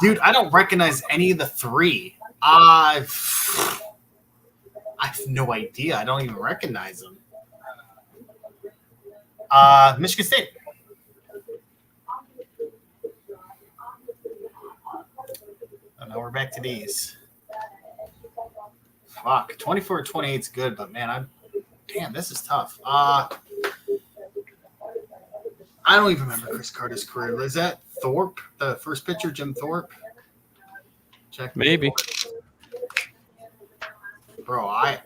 Dude, I don't recognize any of the three. I have no idea. I don't even recognize them. Michigan State. And now we're back to these. Fuck. 24-28 is good, but man, damn, this is tough. I don't even remember Chris Carter's career. Is that Thorpe, the first pitcher, Jim Thorpe? Check. Maybe. Bro, I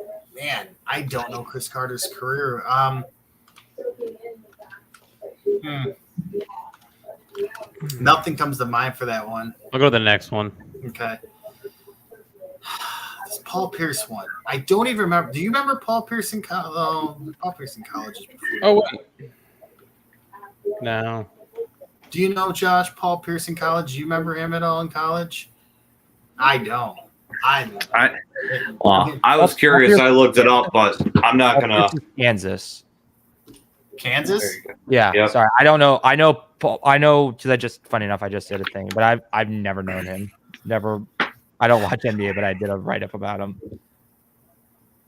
don't know Chris Carter's career. Nothing comes to mind for that one. I'll go to the next one. Okay. This Paul Pierce one. I don't even remember. Do you remember Paul Pierce in college? Oh, Paul Pierce in college is before. Oh, wait. No. Do you know Josh Paul Pierce in college? Do you remember him at all in college? I don't. I was curious. I looked it up, but I'm not gonna. Kansas. Kansas? Yeah. Yep. Sorry, I don't know. I know because I just funny enough, I just did a thing, but I've never known him. Never. I don't watch NBA, but I did a write up about him.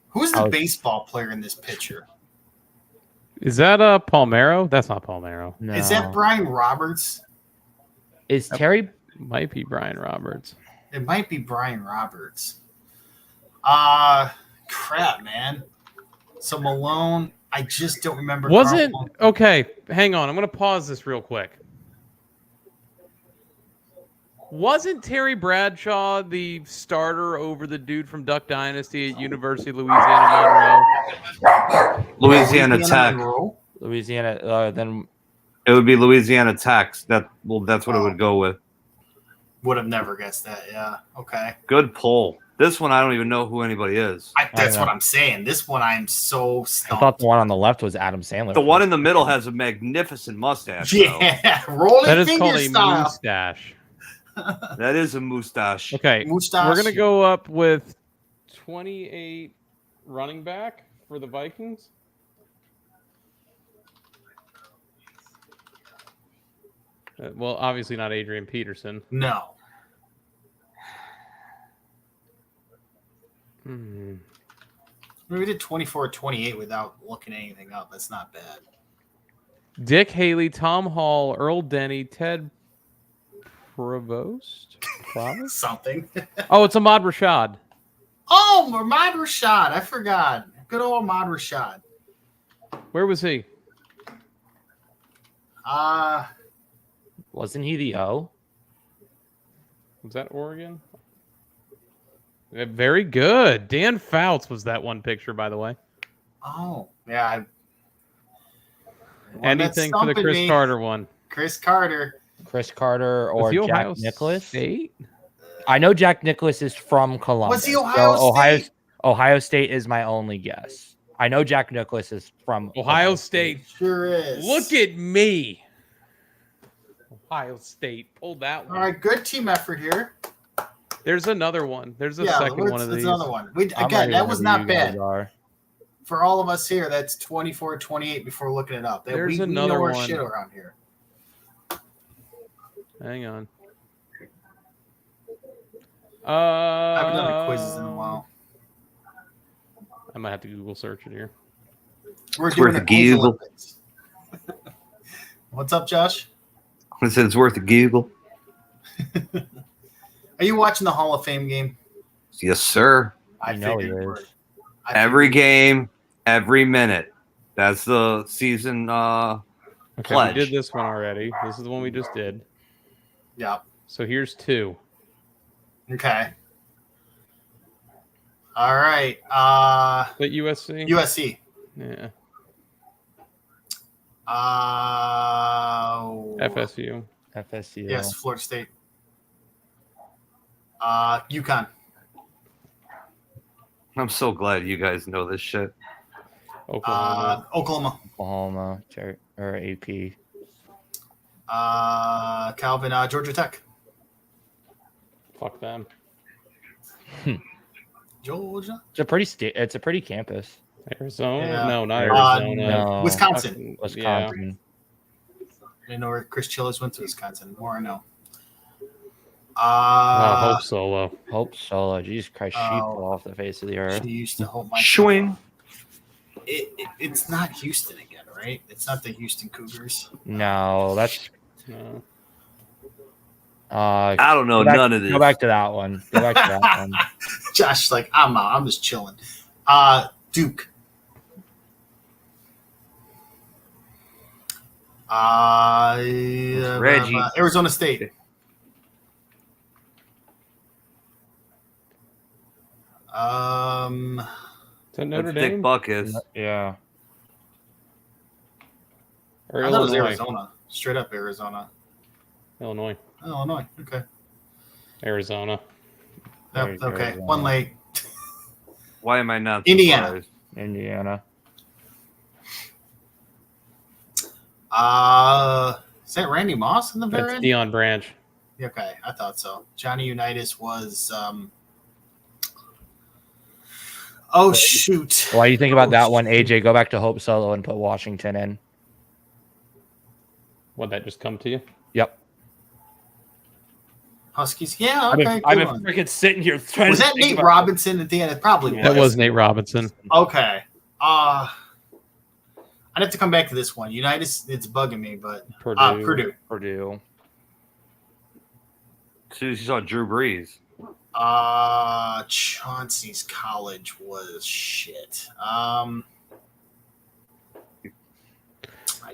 Who's the baseball player in this picture? Is that Palmero? That's not Palmero. No. Is that Brian Roberts? Is Terry? Might be Brian Roberts. It might be Brian Roberts. Crap, man. So Malone, I just don't remember. Wasn't okay. Hang on, I'm gonna pause this real quick. Wasn't Terry Bradshaw the starter over the dude from Duck Dynasty at University of Louisiana Monroe? Louisiana Tech. Louisiana. Then It would be Louisiana Tech. That's what it would go with. Would have never guessed that. Yeah. Okay. Good pull. This one, I don't even know who anybody is. That's what I'm saying. This one, I'm so stumped. I thought the one on the left was Adam Sandler. The one in the middle has a magnificent mustache. Yeah, rolling That is finger called a style. mustache. That is a mustache. Okay, Mustache. we're gonna go up with 28 running back for the Vikings. Well, obviously not Adrian Peterson. No. We did 24-28 without looking anything up. That's not bad. Dick Haley, Tom Hall, Earl Denny, Ted Provost? Something. Oh, it's Ahmad Rashad. Oh, Ahmad Rashad. I forgot. Good old Ahmad Rashad. Where was he? Wasn't he the O? Was that Oregon? Very good. Dan Fouts was that one picture, by the way. Oh, yeah. Anything for the Chris Carter one. Chris Carter or Jack Ohio Nicklaus? State? I know Jack Nicklaus is from Columbus. Was he Ohio State? Ohio State is my only guess. I know Jack Nicklaus is from Ohio State. Sure is. Look at me. Ohio State. Pulled that one. All right, good team effort here. There's another one. There's a second one of these. There's another one. Again, that was not bad. For all of us here, that's 24-28 before looking it up. There's we another know our one. shit around here. Hang on. I haven't done quizzes in a while. I might have to Google search it here. We're doing the Google. What's up, Josh? I said it's worth a Google. Are you watching the Hall of Fame game? Yes, sir. I know he is. Every game, every minute. That's the season Okay, pledge. we did this one already. This is the one we just did. Yeah. So here's 2. Okay. All right. But USC? USC. Yeah. FSU. FSU. Yes, Florida State. UConn. I'm so glad you guys know this shit. Oklahoma. Oklahoma. Or AP. Calvin. Georgia Tech. Fuck them. Georgia. It's a pretty campus. Arizona? Yeah. No, not Arizona. Arizona. No. Wisconsin. Wisconsin. I know where Chris Chillis went to Wisconsin. More I know. Hope Solo. Hope Solo. Jesus Christ, she fell off the face of the earth. She used to hold my Swing. It's not Houston again, right? It's not the Houston Cougars. No, that's. No. I don't know none of this. Go back to that one. Josh's like, I'm out. I'm just chilling. Duke. Reggie. Arizona State. Is that Notre Dick Dame? Buck is. Yeah. Or I thought it was Illinois? Arizona. Straight up Arizona. Illinois. Illinois. Okay. Arizona. Yep, okay. Arizona. One late. Why am I not? Indiana. surprised? Indiana. Is that Randy Moss in the very That's end? Dion Branch. Okay, I thought so. Johnny Unitas was oh shoot. Why do you think about that one, AJ? Go back to Hope Solo and put Washington in. What'd that just come to you? Yep. Huskies. Yeah, okay. I've good been one. freaking sitting here trying Was to that think Nate about- Robinson at the end? It probably was. That was Nate Robinson. Okay. I'd have to come back to this one. Unitas, it's bugging me, but Purdue. Purdue. As soon as you saw Drew Brees. Chauncey's college was shit. I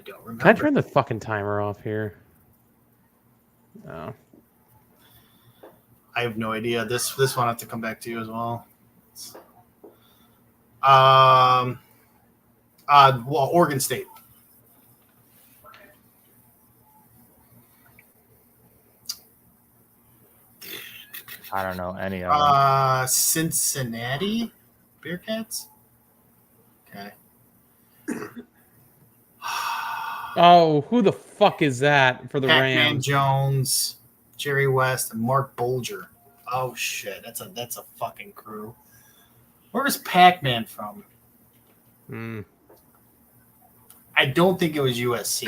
don't remember. Can I turn the fucking timer off here? No. I have no idea. This one I have to come back to you as well. Well, Oregon State. I don't know any of them. Cincinnati Bearcats. Okay. Oh, who the fuck is that for the Pac-Man Rams? Jones, Jerry West, and Mark Bolger. Oh shit, that's a fucking crew. Where's Pac-Man from? I don't think it was USC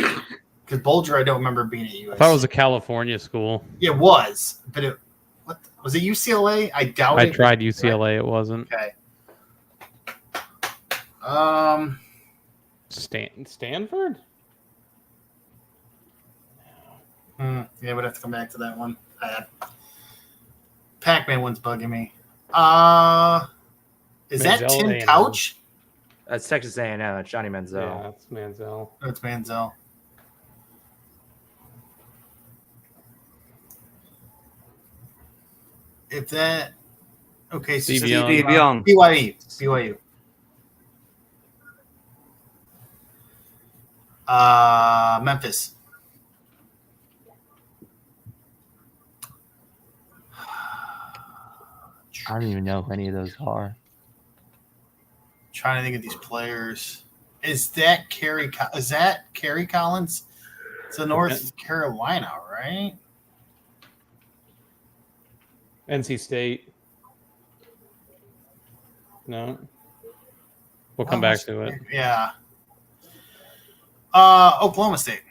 because Bolger I don't remember being at USC. I thought it was a California school. It was, but what was it? UCLA? I doubt it. I tried UCLA. It wasn't. Okay. Stanford? Yeah, we'd have to come back to that one. Pac-Man one's bugging me. Is that Manziel Tim A&M. Couch? That's Texas A&M. That's Johnny Manziel. Yeah, that's Manziel. No, it's Manziel. If that, okay, so Steve Young. Steve Young. BYU. Memphis. I don't even know who any of those are. Trying to think of these players. Is that Kerry Collins? It's North Carolina, right? NC State. No. We'll come back to it. Yeah. Oklahoma State.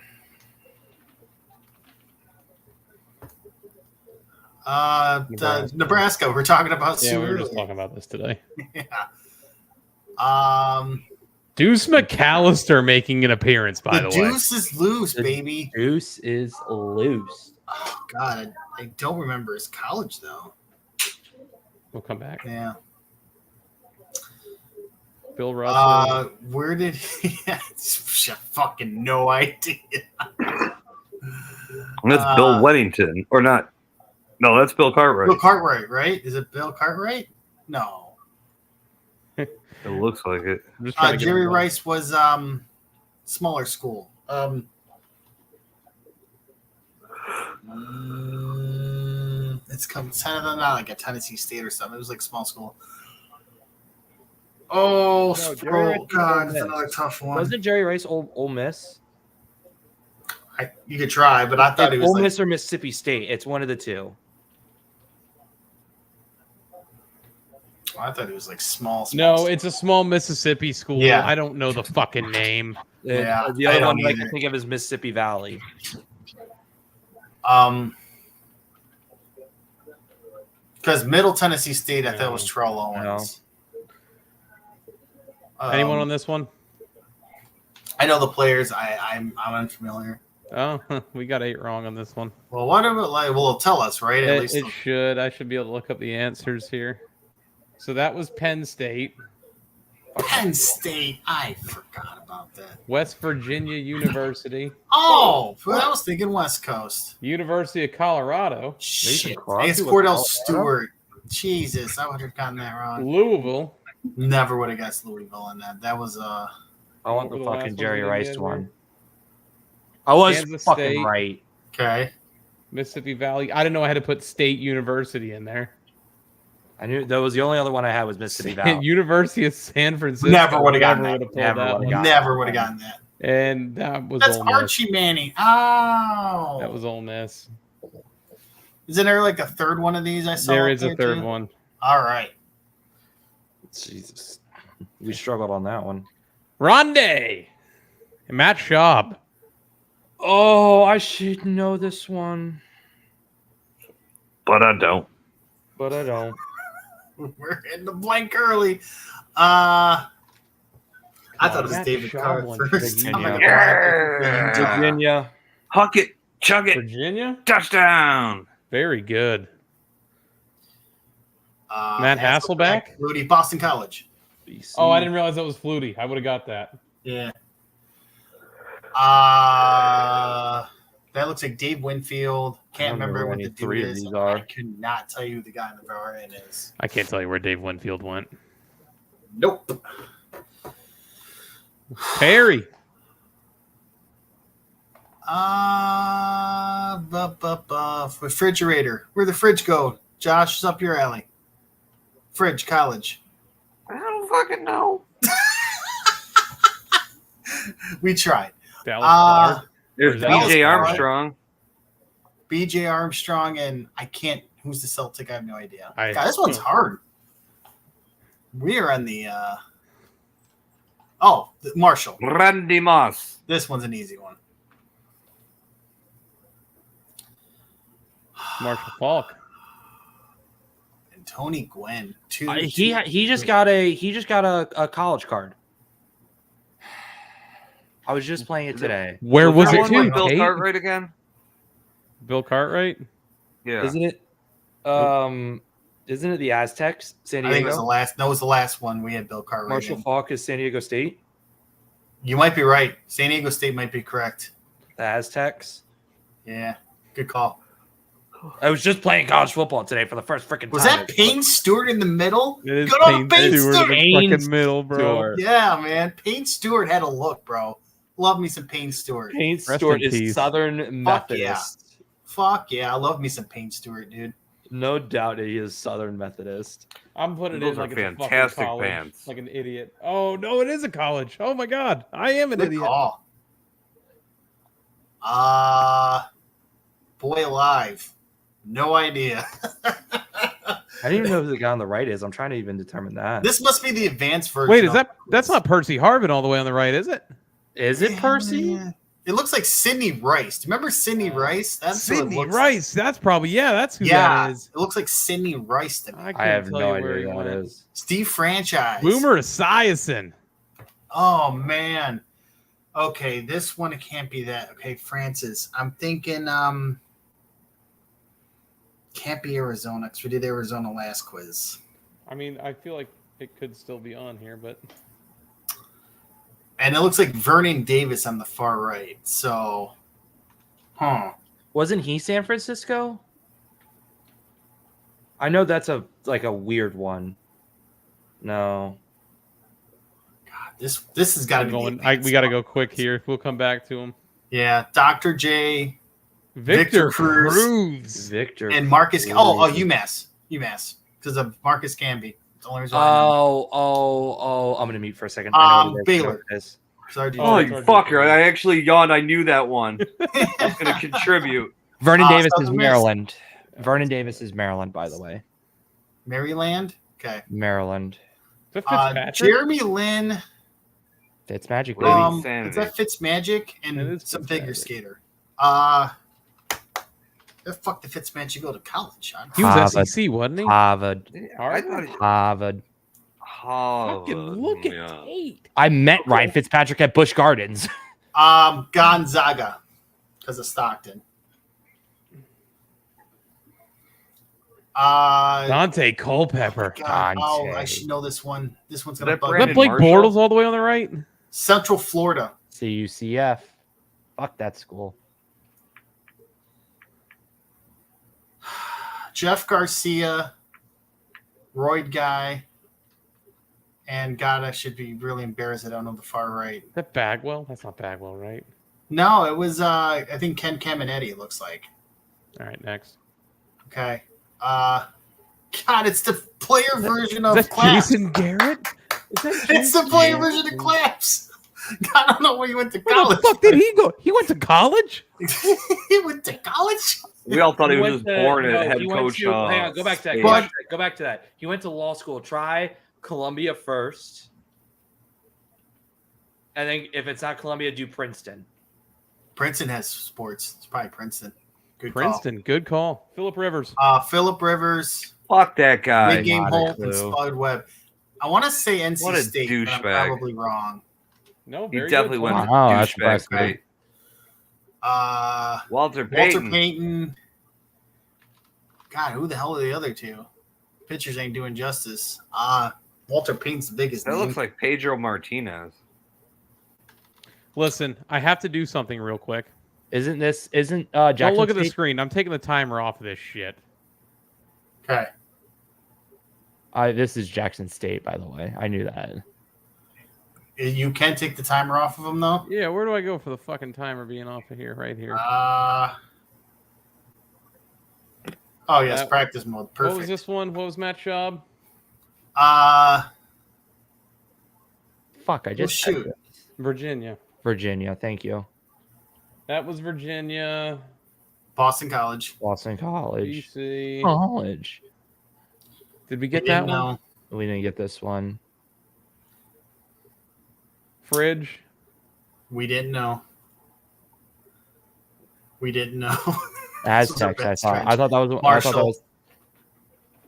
Nebraska. We're talking about Yeah, Sue we were just earlier. talking about this today. Yeah. Deuce McAllister making an appearance, by the way. Deuce is loose, baby. Deuce is loose. Oh, God, I don't remember his college though. We'll come back. Yeah. Bill Russell. Where did he? Fucking no idea. That's Bill Weddington, or not? No, that's Bill Cartwright. Bill Cartwright, right? Is it Bill Cartwright? No. It looks like it. I'm just trying to get Jerry them Rice was smaller school. It's kind of not like a Tennessee State or something. It was like small school. Oh, No, Jerry Rice was God, Ole it's Miss. another tough one. Wasn't Jerry Rice Ole Miss? You could try, but I thought It's he was Ole like, Miss or Mississippi State. It's one of the two. I thought he was like small. No, school. it's a small Mississippi school. Yeah. I don't know the fucking name. Yeah, The I other don't one I can either. think of is Mississippi Valley. Because Middle Tennessee State, I thought was Terrell Owens. Anyone on this one? I know the players. I'm unfamiliar. Oh, we got 8 wrong on this one. Well, what about like? Well, it'll tell us, right? At It, least. it should. I should be able to look up the answers here. So that was Penn State, Penn State. I forgot about that. West Virginia University, Oh, I was thinking West Coast. University of Colorado, Shit. Crosby It's was Cordell Colorado? Stewart. Jesus, I would have gotten that wrong. Louisville. Never would have guessed Louisville on that. That was I want What were the the last fucking ones Jerry we Rice did here? one. I was Kansas fucking State. right. okay. Mississippi Valley. I didn't know I had to put State University in there. I knew that was the only other one I had was Mississippi Valley. University of San Francisco. Never would've gotten that. would've pulled Never that would've one. gotten Never would have gotten that. And that was That's Ole Miss. Archie Manning. Oh, That was Ole Miss. Isn't there like a third one of these? I saw There up is a there, third too? one. All right. Jesus, we struggled on that one. Rondé. And Matt Schaub. Oh, I should know this one, But I don't. but I don't. We're in the blank early. I thought it was Matt David Schaub Carr won first. Virginia. I'm like, Yeah. Virginia. Huck it. Chug it. Virginia? Touchdown. Very good. Matt Hasselbeck? Rudy, Boston College. BC. Oh, I didn't realize that was Flutie. I would have got that. Yeah. That looks like Dave Winfield. Can't I don't remember know what any the dude three of is. these are. I could not tell you who the guy in the far end is. I can't tell you where Dave Winfield went. Nope. Perry. Refrigerator. Where'd the fridge go? Josh, it's up your alley. Fridge, college. I don't fucking know. We tried. Dallas Clark. There's Or is that BJ Clark? Armstrong. BJ Armstrong, and I can't. Who's the Celtic? I have no idea. I- God, this one's hard. We are on the. Marshall. Randy Moss. This one's an easy one. Marshall Falk. And Tony Gwynn. He just got a college card. I was just playing it today. Where was that it one to? with Bill Kate? Cartwright again? Bill Cartwright? Yeah. Isn't it? Isn't it the Aztecs? San I think it was Diego. the last. That was the last one. We had Bill Cartwright. Marshall in. Falk is San Diego State. You might be right. San Diego State might be correct. The Aztecs. Yeah, good call. I was just playing college football today for the first freaking time. Was that Payne Stewart in the middle? It is Good old Payne Stewart Stewart. in the fucking middle, bro. Stewart. Yeah, man. Payne Stewart had a look, bro. Love me some Payne Stewart. Payne Rest Stewart in peace. is Southern Methodist. Fuck yeah. I love me some Payne Stewart, dude. No doubt he is Southern Methodist. I'm putting Those it in like are it's a fucking fantastic college, bands. like an idiot. Oh no, it is a college. Oh my god, I am an Good idiot. call. Boy alive. No idea. I didn't even know who the guy on the right is. I'm trying to even determine that. This must be the advanced version. Wait, is of- that's not Percy Harvin all the way on the right, is it? Is it Yeah, Percy? man. It looks like Sidney Rice. Do you remember Sidney Rice? That's what it Sidney looks Rice. That's probably that's who Like. Yeah, that is. it looks like Sidney Rice to me. I couldn't have tell no you where idea he who that went. is. Steve Franchise. Boomer Esiason. Oh man. Okay, this one it can't be that. Okay, Francis. I'm thinking can't be Arizona because we did Arizona last quiz. I mean, I feel like it could still be on here, but And it looks like Vernon Davis on the far right. So Wasn't he San Francisco? I know that's a weird one. No. God, this has got to be. We got to go quick here. We'll come back to him. Yeah, Dr. J, Victor Cruz, Cruz. Victor and Marcus. Cruz. UMass, because of Marcus Camby. That's the only reason why I know. I'm gonna mute for a second. I know what it is. Baylor. Sorry, dude. Oh, you fucker. I actually yawned. I knew that one. I was going to contribute. Vernon Davis is Southern Miss. Maryland. Vernon Davis is Maryland, by the way. Maryland. Okay. Maryland. Jeremy Lin. Fitzmagic, baby. Is that Fitzmagic It and is some figure Fitzmagic. skater? The fuck did Fitzmagic go to college? He was Harvard. SEC, wasn't he? Harvard. I thought Harvard. Fucking look at Tate. I met Ryan Fitzpatrick at Busch Gardens. Gonzaga, because of Stockton. Dante Culpepper. God, Dante. I should know this one. This one's gonna That bug Is me. that Blake Marshall? Bortles all the way on the right? Central Florida. CUCF. Fuck that school. Jeff Garcia, Royd Guy, and God, I should be really embarrassed. I don't know the far right. Is that Bagwell? That's not Bagwell, right? No, it was I think Ken Caminetti. It looks like. All right, next. Okay. God, it's the player version of Is that Claps. Jason Garrett? Is that It's the player version of Claps. God, I don't know where you went to Where college. the fuck did he go? He went to college? He went to college? We all thought he was went just to- born no, a head he went coach. to- hang on, go back to that. stage. Go back to that. He went to law school. Try Columbia first. And then if it's not Columbia, do Princeton. Princeton has sports. It's probably Princeton. Good Princeton, good call. Philip Rivers. call. Phillip Rivers, Fuck that guy. Big Game not a Holt, and clue. Spud Webb. I want to say NC What a State, but I'm douchebag. probably wrong. No, He very definitely good went call. to Wow, that's douchebag impressive. state. Walter Walter Payton. Payton. God, who the hell are the other two? Pitchers ain't doing justice. Walter Payton's the biggest That name. looks like Pedro Martinez. Listen, I have to do something real quick. Isn't Jackson Don't look at the State? screen. I'm taking the timer off of this shit. Okay. This is Jackson State, by the way. I knew that. You can take the timer off of them, though? Yeah, where do I go for the fucking timer being off of here? Right here. Oh, yes, That- practice mode. What Perfect. was this one? What was Matt's job? Fuck, I just said shoot. it. Virginia. Virginia. Thank you. That was Virginia. Boston College. Boston College. BC. College. Did we get Didn't that one? know. We didn't get this one. Fridge. We didn't know. We didn't know. Aztecs. I thought. I thought that was. I thought that Marshall. was.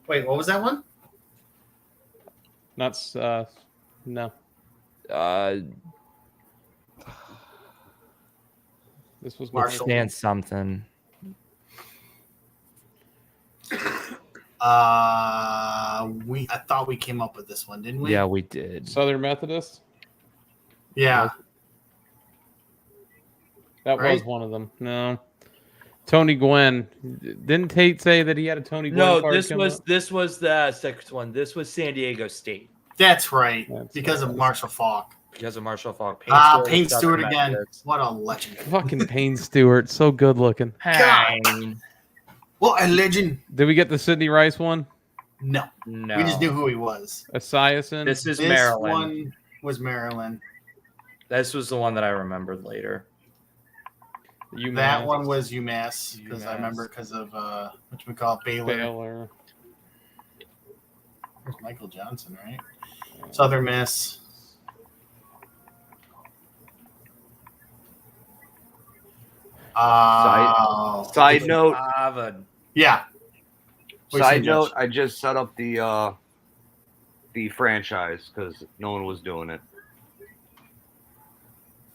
Wait, what was that one? Not no. This was Marshall. Stand something. I thought we came up with this one, didn't we? Yeah, we did. Southern Methodist. Yeah. That Right. was one of them. No. Tony Gwynn. Didn't Tate say that he had a Tony Gwynn No, card this come was up? the second one. This was San Diego State That's right. That's because what of it was. Marshall Falk. because of Marshall Falk. Payne Stewart again. Methodist. What a legend. Fucking Payne Stewart. So good looking. Payne. What a legend. Did we get the Sidney Rice one? No. No, We just knew who he was. Esiason. This is This Maryland. one was Maryland. This was the one that I remembered later. UMass. That one was UMass because I UMass. remember because of whatchamacallit, Baylor. Baylor. There's Michael Johnson, right? Southern Miss. Side note. Harvard. Yeah. Wait, Side so note. much. I just set up the franchise because no one was doing it.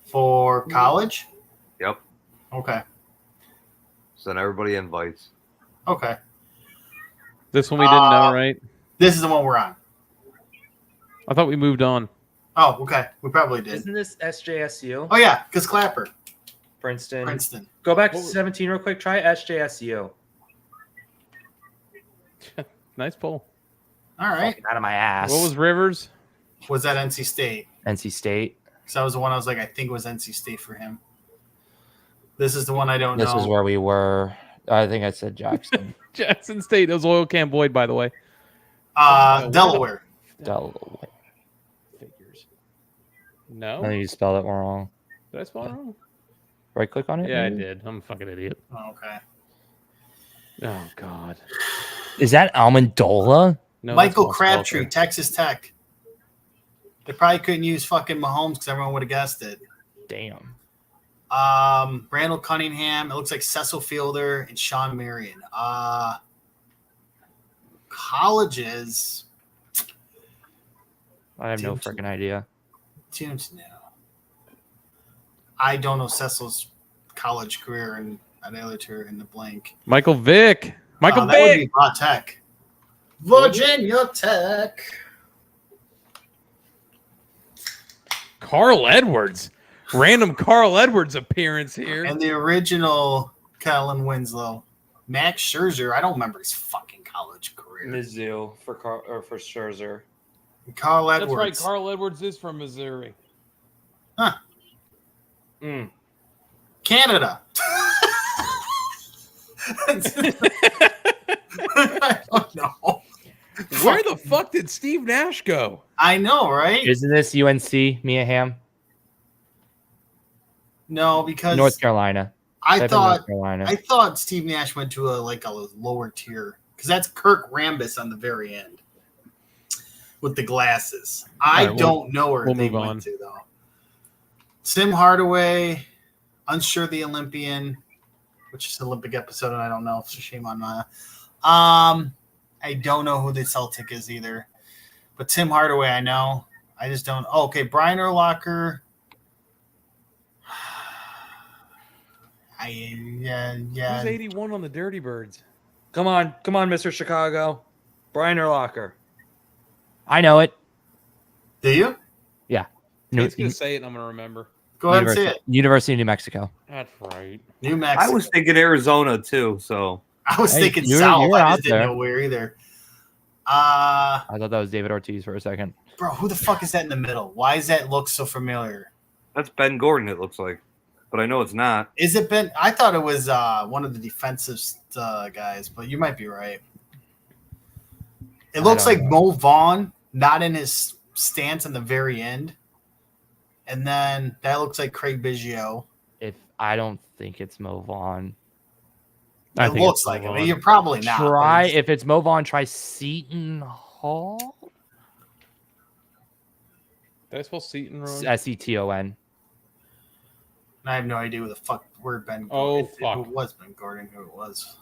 For college? Yep. Okay. Send everybody invites. Okay. This one we didn't know, right? This is the one we're on. I thought we moved on. Oh, okay. We probably did. Isn't this SJSU? Oh, yeah, because Clapper, Princeton. Princeton. Go back to 17 real quick. Try SJSU. Nice pull. All right. Fucking out of my ass. What was Rivers? Was that NC State? NC State? Because that was the one I was like, I think it was NC State for him. This is the one I don't know. This is where we were. I think I said Jackson. Jackson State. It was Loyal Cam Boyd, by the way. Delaware. Delaware. Figures. No. I think you spelled it wrong. Did I spell it wrong? Right click on it? Yeah, maybe? I did. I'm a fucking idiot. Oh, okay. Oh, God. Is that Amendola? No, Michael that's Crabtree, Walter. Texas Tech. They probably couldn't use fucking Mahomes because everyone would have guessed it. Damn. Randall Cunningham. It looks like Cecil Fielder and Sean Marion. Colleges. I have no freaking idea. Tunes now. I don't know Cecil's college career and another in the blank. Michael Vick. Michael That would Vick. be Va Tech. Virginia Tech. Carl Edwards. Random Carl Edwards appearance here. And the original Kellen Winslow. Max Scherzer. I don't remember his fucking college career. Mizzou for Scherzer. Carl That's Edwards. right. Carl Edwards is from Missouri. Huh. Mm. Canada. I don't know. Where the fuck did Steve Nash go? I know, right? Isn't this UNC, Mia Hamm? No, because North Carolina. I Type in thought North Carolina. I thought Steve Nash went to a lower tier because that's Kirk Rambis on the very end with the glasses. I right, don't know where we'll they move on. went to though. Tim Hardaway, Unsure the Olympian, which is an Olympic episode, and I don't know. It's a shame on that. I don't know who the Celtic is either, but Tim Hardaway I know. I just don't. Oh, okay, Brian Urlacher. Yeah. Who's 81 on the Dirty Birds? Come on, Mr. Chicago. Brian Urlacher. I know it. Do you? Yeah. Kate's going to say it and I'm going to remember. Go ahead and say it. University of New Mexico. That's right. New Mexico. I was thinking Arizona too. So I was Hey, thinking you're South. I out just didn't there. know where either. I thought that was David Ortiz for a second. Bro, who the fuck is that in the middle? Why does that look so familiar? that's Ben Gordon. It looks like, but I know it's not. Is it Ben? I thought it was one of the defensive guys, but you might be right. It looks like Mo Vaughn, not in his stance in the very end. And then that looks like Craig Biggio. I don't think it's Mo Vaughn. I It think looks it's like Mo it. Vaughn. You're probably not. Try if it's Mo Vaughn, try Seton Hall. Did I spell Seton wrong? Seton. I have no idea who the fuck where Ben. Oh, if fuck. it was Ben Gordon, who it was.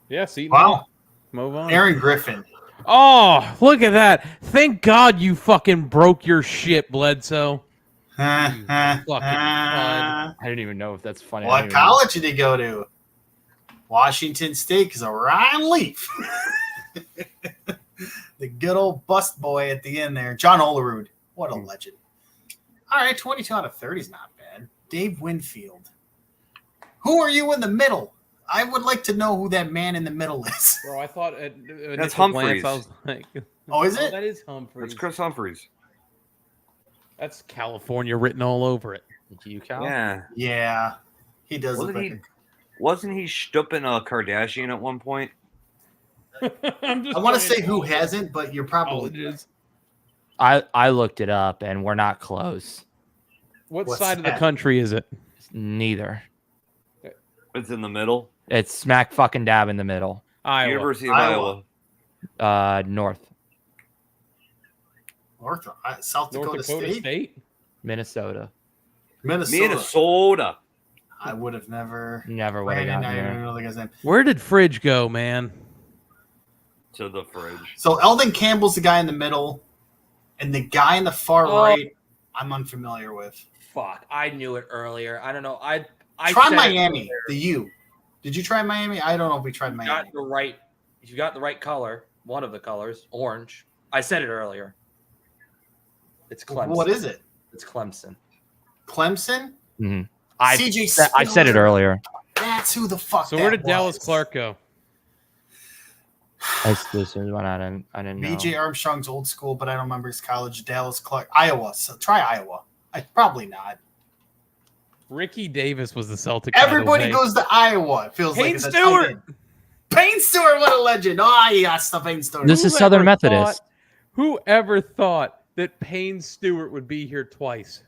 Yeah, Seton. Wow. Move on. Aaron Griffin. Oh, look at that. Thank God you fucking broke your shit, Bledsoe. I didn't even know if that's funny. I What don't even know. college did he go to? Washington State, because of Ryan Leaf. The good old bust boy at the end there. John Olerud. What a legend. All right, 22 out of 30 is not bad. Dave Winfield. Who are you in the middle? I would like to know who that man in the middle is. Bro, I thought at That's initial glance, Humphreys. I was like, Oh, is it? that is Humphreys. That's Chris Humphreys. That's California written all over it. You, Cal? Yeah, Yeah. He does look wasn't he stooping a Kardashian at one point? I'm just I want to trying say who hasn't, but you're probably. colleges. I looked it up and we're not close. What What's side of the that? country is it? Neither. It's in the middle. It's smack fucking dab in the middle. Iowa. University of Iowa. Iowa. North. South North Dakota, Dakota State? State? Minnesota. Minnesota. I would have never. Never would have Brandon, gotten I don't even there. know the guy's name. Where did Fridge go, man? To the fridge. So Eldon Campbell's the guy in the middle, and the guy in the far right, I'm unfamiliar with. Fuck. I knew it earlier. I don't know. I Try said it Miami. earlier. The U. Did you try Miami? I don't know if we tried Miami. If you got the right color, one of the colors, orange. I said it earlier. It's Clemson. What is it? It's Clemson. Clemson? I CJ said it Spiller. earlier. That's who the fuck. So where that did Dallas was. Clark go? Exclusive one. I didn't know. BJ Armstrong's old school, but I don't remember his college. Dallas Clark, Iowa. So try Iowa. Probably not. Ricky Davis was the Celtic. by the Everybody way. goes to Iowa. It feels Payne like it's Stewart. Payne Stewart, what a legend! Oh, yes, the Payne Stewart. This is Southern Methodist. Whoever thought that Payne Stewart would be here twice?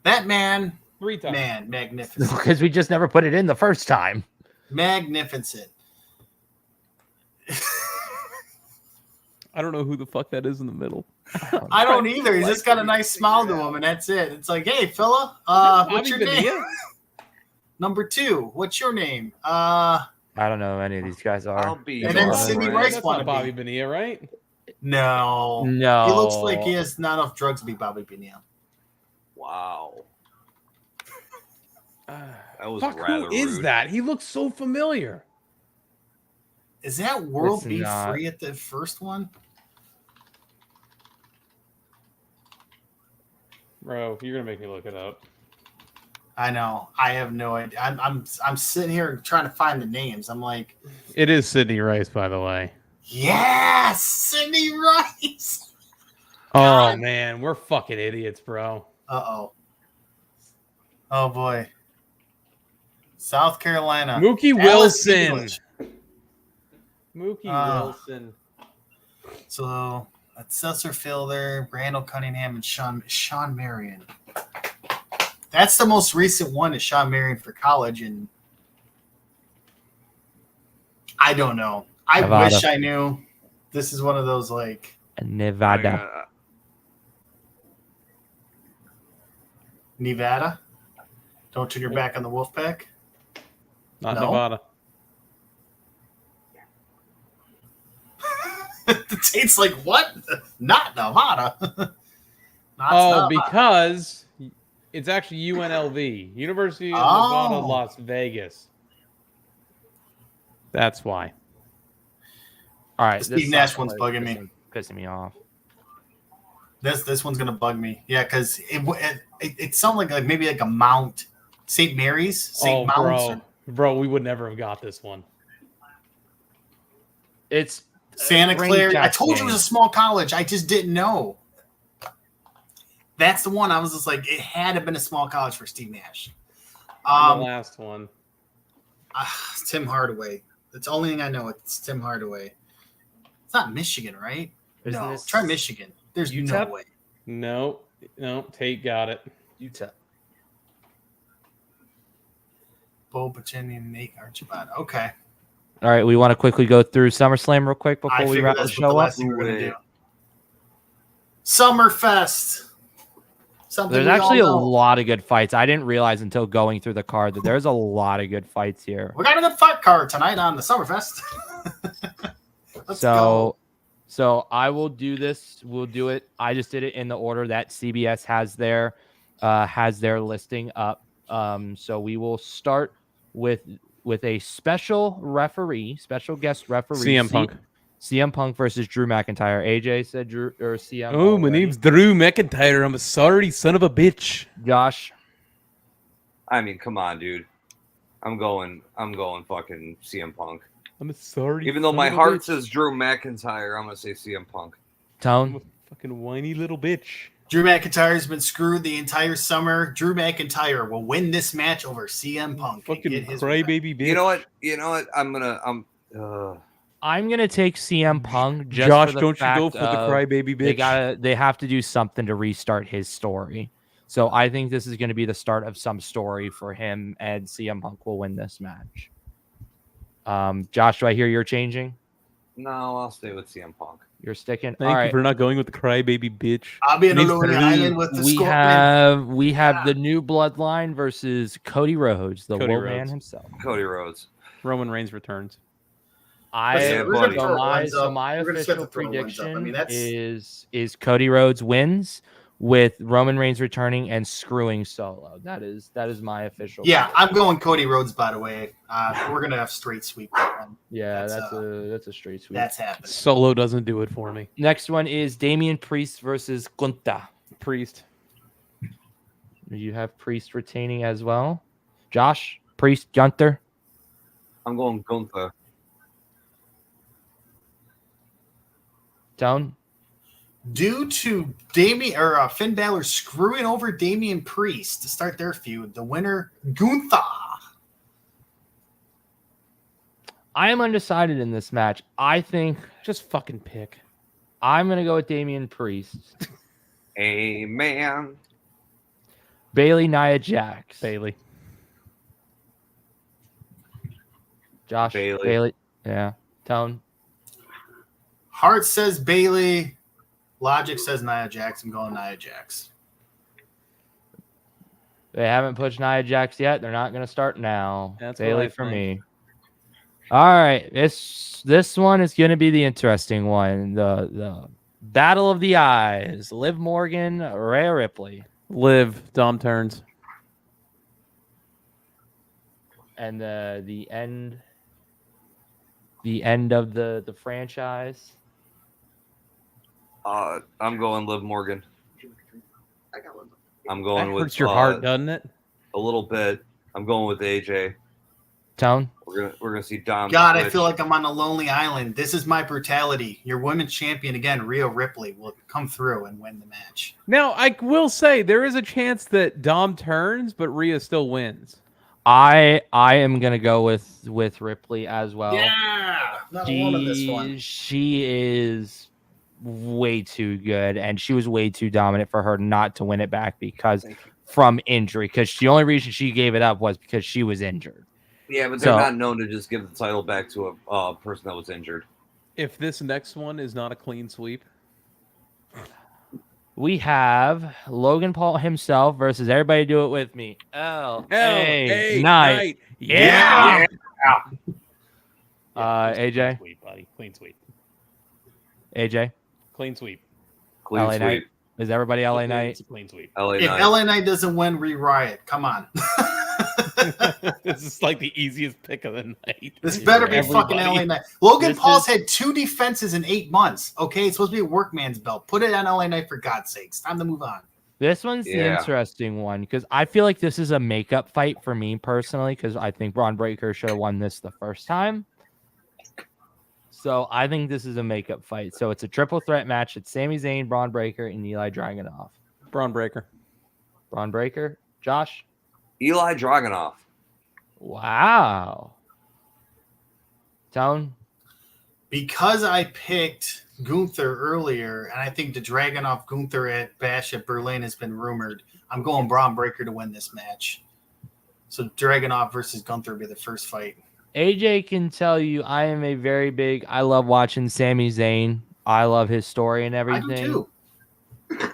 That man, 3 times. man, magnificent, Because we just never put it in the first time. magnificent. I don't know who the fuck that is in the middle. I don't either. He's just got a nice smile to him, and that's it. It's like, hey, fella, what's your name? Number 2, what's your name? I don't know who any of these guys are. I'll be. And then your Sidney friend. Rice That's wanna not Bobby be. Bonilla, right? No. No. He looks like he has not enough drugs to be Bobby Bonilla. Wow. That was Fuck, rather who is rude. that? He looks so familiar. Is that World It's Beef not. Free at the first one? Bro, you're gonna make me look it up. I know. I have no idea. I'm sitting here trying to find the names. I'm like, It is Sidney Rice, by the way. yes, Sidney Rice. Oh God. man, we're fucking idiots, bro. Uh-oh. Oh boy. South Carolina. Mookie Alice Wilson. English. Mookie Wilson. So that's Cesar Fielder, Randall Cunningham, and Sean Marion. That's the most recent one is Sean Marion for college, and I don't know. I Nevada. wish I knew. This is one of those like Nevada. Nevada. Don't turn your back on the Wolfpack. Not No. Nevada. The Tate's like, what? Not Nevada. Not Oh, Nevada. because it's actually UNLV, University of Nevada, Oh. Las Vegas. That's why. All right. Steve this Nash sounds one's like bugging me. Pissing me off. This one's gonna bug me. Yeah, because it sounded like maybe like a Mount St. Mary's, St. Oh, Mounts, bro, we would never have got this one. It's Santa Ring Clara. I Jack told you it was a game. small college. I just didn't know. That's the one. I was just like, it had to have been a small college for Steve Nash. The last one. Tim Hardaway. That's the only thing I know. It's Tim Hardaway. It's not Michigan, right? Isn't No. this Try Michigan. There's UTEP? no way. No, Tate got it. Utah. Bo Pacini and Nate Archibald. Okay. All right. We want to quickly go through SummerSlam real quick before I we figured wrap the that's what the show up. last thing we're gonna do. Summerfest. Something There's we all actually a know. lot of good fights. I didn't realize until going through the card that there's a lot of good fights here. We got a good fight card tonight on the Summerfest. Let's go. So I will do this. We'll do it. I just did it in the order that CBS has their listing up. So we will start with a special guest referee. CM Punk. CM Punk versus Drew McIntyre. AJ said Drew or CM. Oh, my already. name's Drew McIntyre. I'm a sorry son of a bitch. Josh. I mean, come on, dude. I'm going fucking CM Punk. I'm a sorry. Even though son my of a heart bitch. says Drew McIntyre, I'm gonna say CM Punk. I'm Tone. a fucking whiny little bitch. Drew McIntyre's been screwed the entire summer. Drew McIntyre will win this match over CM Punk. and Fucking get his revenge. crybaby bitch. You know what? I'm gonna take CM Punk. Just Josh, for the don't you go fact for the of crybaby bitch. They have to do something to restart his story. So I think this is going to be the start of some story for him, and CM Punk will win this match. Josh, do I hear you're changing? No, I'll stay with CM Punk. You're sticking. Thank All you right. for not going with the crybaby bitch. I'll be in Name's Lonely Drew. Island with the We Scorpion. have the new bloodline versus Cody Rhodes, the Cody Woe Man Rhodes. himself. Cody Rhodes. Roman Reigns returns. Listen, we're gonna throw ones So up. my We're gonna just have official to throw ones up. I prediction mean, that's is Cody Rhodes wins with Roman Reigns returning and screwing Solo. That is my official. yeah. prediction. I'm going Cody Rhodes. By the way, we're gonna have straight sweep that one. Yeah, That's, that's a straight sweep. That's happening. Solo doesn't do it for me. Next one is Damian Priest versus Gunther. Priest. You have Priest retaining as well. Josh, Priest, Gunther. I'm going Gunther. Tone? Due to Finn Balor screwing over Damian Priest to start their feud, the winner, Gunther. I am undecided in this match. I think Just fucking pick. I'm going to go with Damian Priest. Amen. Bailey, Nia Jax. Bailey. Josh. Bailey. Yeah. Tone. Heart says Bailey. Logic says Nia Jax. I'm going Nia Jax. They haven't pushed Nia Jax yet. They're not going to start now. That's what Bailey I for think. me. All right. This one is going to be the interesting one. The Battle of the Eyes. Liv Morgan, Rhea Ripley. Liv. Dom turns. And the end of the franchise. I'm going Liv Morgan. I'm That going with hurts your heart, doesn't it? a little bit. I'm going with AJ. Tone. We're gonna see Dom. God, I switch. feel like I'm on a lonely island. This is my brutality. Your women's champion again, Rhea Ripley, will come through and win the match. Now, I will say there is a chance that Dom turns, but Rhea still wins. I am gonna go with Ripley as well. Yeah, not alone in this one. She is way too good, and she was way too dominant for her not to win it back because from injury. Because the only reason she gave it up was because she was injured. Yeah, but they're So- not known to just give the title back to a person that was injured. If this next one is not a clean sweep, We have Logan Paul himself versus everybody. Do it with me. L.A. Knight. Yeah. AJ. Clean sweep, buddy. Clean sweep. AJ. Clean sweep. Clean LA sweep. Knight. Is everybody LA It's Knight? a clean sweep. LA If Knight. LA Knight doesn't win, re-riot. Come on. This is like the easiest pick of the night. This better be Everybody. fucking LA Knight. Logan This Paul's is- had 2 defenses in 8 months. Okay, it's supposed to be a workman's belt. Put it on LA Knight for God's sakes. Time to move on. This one's the Yeah. interesting one because I feel like this is a makeup fight for me personally because I think Braun Breaker should have won this the first time. So I think this is a makeup fight. So it's a triple threat match. It's Sami Zayn, Braun Breaker, and Eli Dragunov. Braun Breaker. Braun Breaker. Josh? Eli Dragunov. Wow. Tone? Because I picked Gunther earlier, and I think the Dragunov Gunther at Bash at Berlin has been rumored, I'm going Braun Breaker to win this match. So Dragunov versus Gunther will be the first fight. AJ can tell you I am a very big, I love watching Sami Zayn. I love his story and I everything. do too.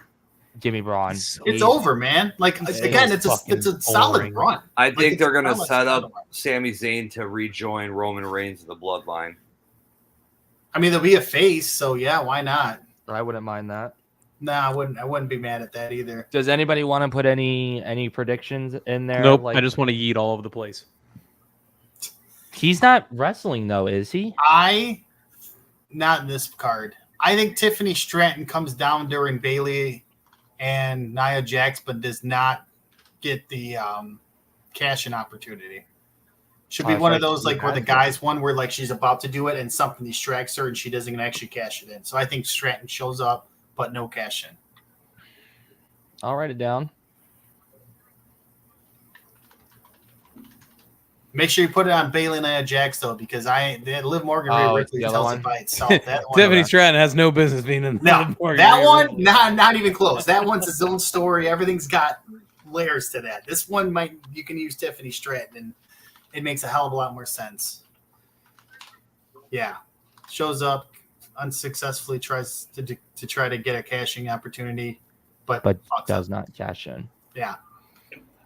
Jimmy Braun. It's over, man. Like again, it's a solid boring. run. I Like, think it's they're gonna solid, set solid up run. Sami Zayn to rejoin Roman Reigns in the Bloodline. I mean, there'll be a face, so yeah, why not? I wouldn't mind that. Nah, I wouldn't be mad at that either. Does anybody want to put any predictions in there? Nope. Like, I just want to yeet all over the place. he's not wrestling though, is he? Not in this card. I think Tiffany Stratton comes down during Bailey and Nia Jax, but does not get the cash-in opportunity. Should be I one of thought those she like where the had guys one where like she's about to do it and something distracts her and she doesn't actually cash it in. So I think Stratton shows up, but no cash in. I'll write it down. Make sure you put it on Bailey and Nia Jax though, because Liv Morgan Oh, Rhea it's the Ripley other tells one? it by itself. That one, Tiffany Stratton has no business being in no, Liv Morgan. that one, not even close. That one's its own story. Everything's got layers to that. This one you can use Tiffany Stratton, and it makes a hell of a lot more sense. Yeah, shows up unsuccessfully, tries to try to get a cashing opportunity, but But fucks does up. not cash in. Yeah,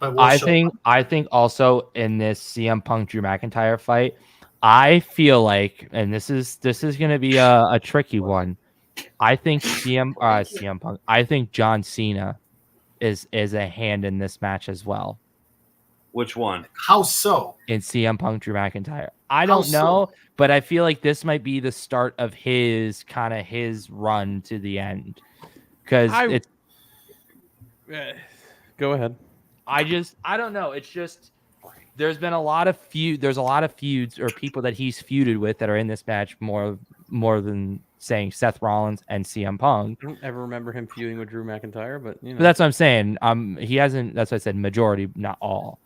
but we'll I show think also in this CM Punk Drew McIntyre fight, I feel like, and this is gonna be a tricky one. I think CM Punk. I think John Cena is a hand in this match as well. Which one? how so. In CM Punk Drew McIntyre. I How don't so? know, but I feel like this might be the start of his run to the end. Because it's Go ahead. I don't know. It's just there's been a lot of feuds or people that he's feuded with that are in this match more than saying Seth Rollins and CM Punk. I don't ever remember him feuding with Drew McIntyre, but you know. But that's what I'm saying. He hasn't. That's what I said. Majority, not all,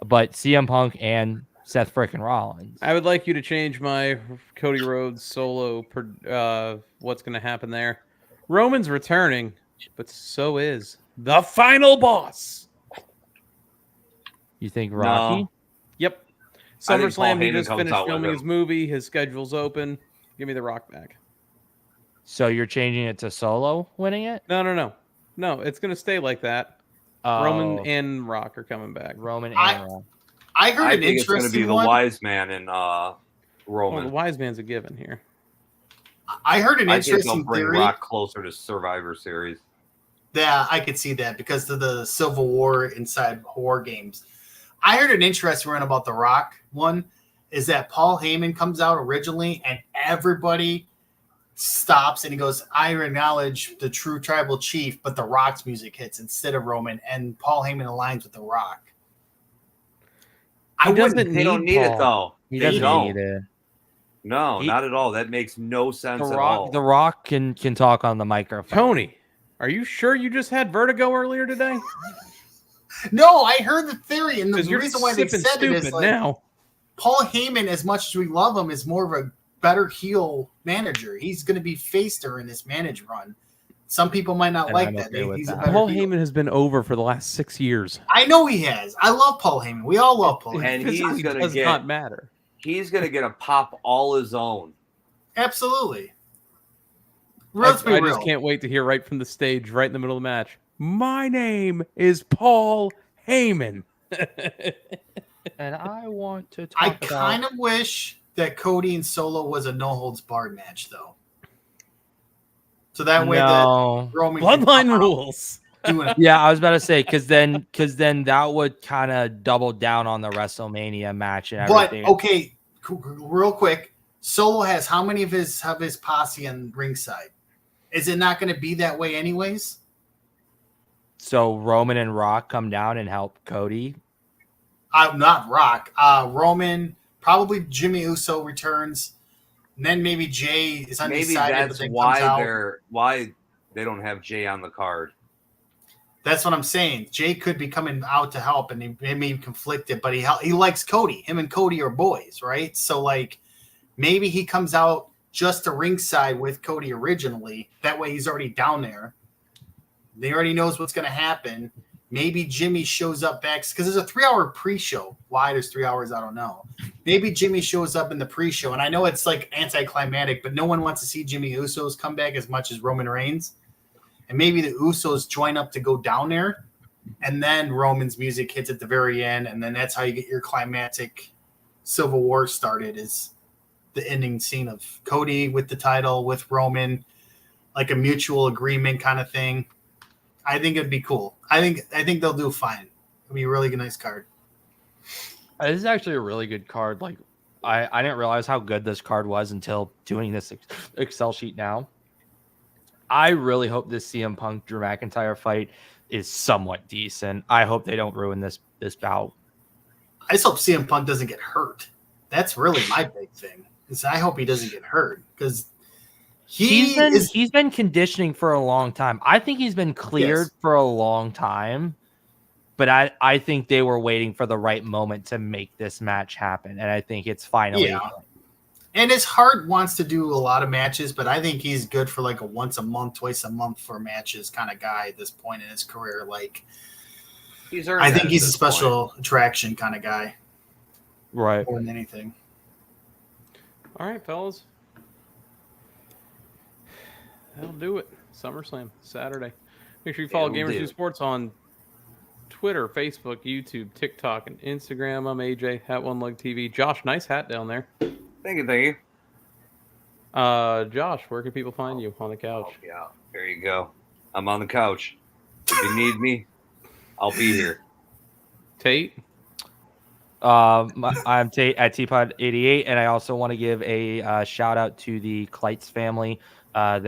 but CM Punk and Seth frickin' Rollins. I would like you to change my Cody Rhodes solo. What's going to happen there? Roman's returning, but so is the final boss. You think Rocky? No. Yep. I think Paul SummerSlam, he Heyman just comes finished out with filming him. his movie. His schedule's open. Give me the Rock back. So you're changing it to Solo winning it? No. It's going to stay like that. Roman and Rock are coming back. Roman I- and Rock. I heard I an think it's going to interesting be the one. wise man and Well, Roman. the wise man's a given here. I heard an I think they'll interesting bring theory. Rock closer to Survivor Series. Yeah, I could see that because of the Civil War inside War Games. I heard an interesting one about the Rock one is that Paul Heyman comes out originally and everybody stops and he goes, I acknowledge the true tribal chief, but the Rock's music hits instead of Roman, and Paul Heyman aligns with the Rock. He doesn't They don't need it though. He They doesn't don't. need it. No, He- not at all. That makes no sense at all. The Rock can talk on the microphone. Tony, are you sure you just had vertigo earlier today? No, I heard the theory, and the Because you're reason why they sipping said it is stupid like now. Paul Heyman, as much as we love him, is more of a better heel manager. He's going to be face during this manage run. Some people might not And like I'm that. okay with He's that. a better Paul heel. Heyman has been over for the last 6 years. I know he has. I love Paul Heyman. We all love Paul Heyman. And he's Physically gonna does get- not matter. He's going to get a pop all his own. Absolutely. Let's be I real. just can't wait to hear right from the stage, right in the middle of the match. My name is Paul Heyman. And I want to talk I about... kind of wish that Cody and Solo was a no holds barred match, though. So that way No. that Roman can Bloodline come out rules. doing it. Yeah, I was about to say because then that would kind of double down on the WrestleMania match and But everything. okay, real quick, Solo has how many of his posse on ringside? Is it not going to be that way anyways? So Roman and Rock come down and help Cody. Not Rock. Roman, probably Jimmy Uso returns. And then maybe Jay is Maybe undecided, but that's then why comes out. why they don't have Jay on the card. That's what I'm saying. Jay could be coming out to help, and he may be conflicted, but he likes Cody. Him and Cody are boys, right? So like, maybe he comes out just to ringside with Cody originally. That way, he's already down there. They already knows what's going to happen. Maybe Jimmy shows up back because there's a 3-hour pre-show. Why there's 3 hours, I don't know. Maybe Jimmy shows up in the pre-show, and I know it's like anticlimactic, but no one wants to see Jimmy Usos come back as much as Roman Reigns. And maybe the Usos join up to go down there, and then Roman's music hits at the very end, and then that's how you get your climactic Civil War started, is the ending scene of Cody with the title, with Roman, like a mutual agreement kind of thing. I think it'd be cool. I think they'll do fine. It'll be a really nice card. This is actually a really good card. Like I didn't realize how good this card was until doing this Excel sheet now. I really hope this CM Punk Drew McIntyre fight is somewhat decent. I hope they don't ruin this bout. I just hope CM Punk doesn't get hurt. That's really my big thing. Is I hope he doesn't get hurt because he's been conditioning for a long time. I think he's been cleared Yes. for a long time, but I think they were waiting for the right moment to make this match happen, and I think it's finally. Yeah. And his heart wants to do a lot of matches, but I think he's good for like a once a month, twice a month for matches kind of guy at this point in his career. Like, I think he's a special attraction kind of guy Right. more than anything. All right, fellas. That'll do it. SummerSlam, Saturday. Make sure you follow It'll Gamers do. Do Sports on Twitter, Facebook, YouTube, TikTok, and Instagram. I'm AJ, Hat One Leg TV. Josh, nice hat down there. Thank you. Josh, where can people find you on the couch? Oh, yeah, there you go. I'm on the couch. If you need me, I'll be here. Tate? I'm Tate at TPod88, and I also want to give a shout out to the Kleitz family. A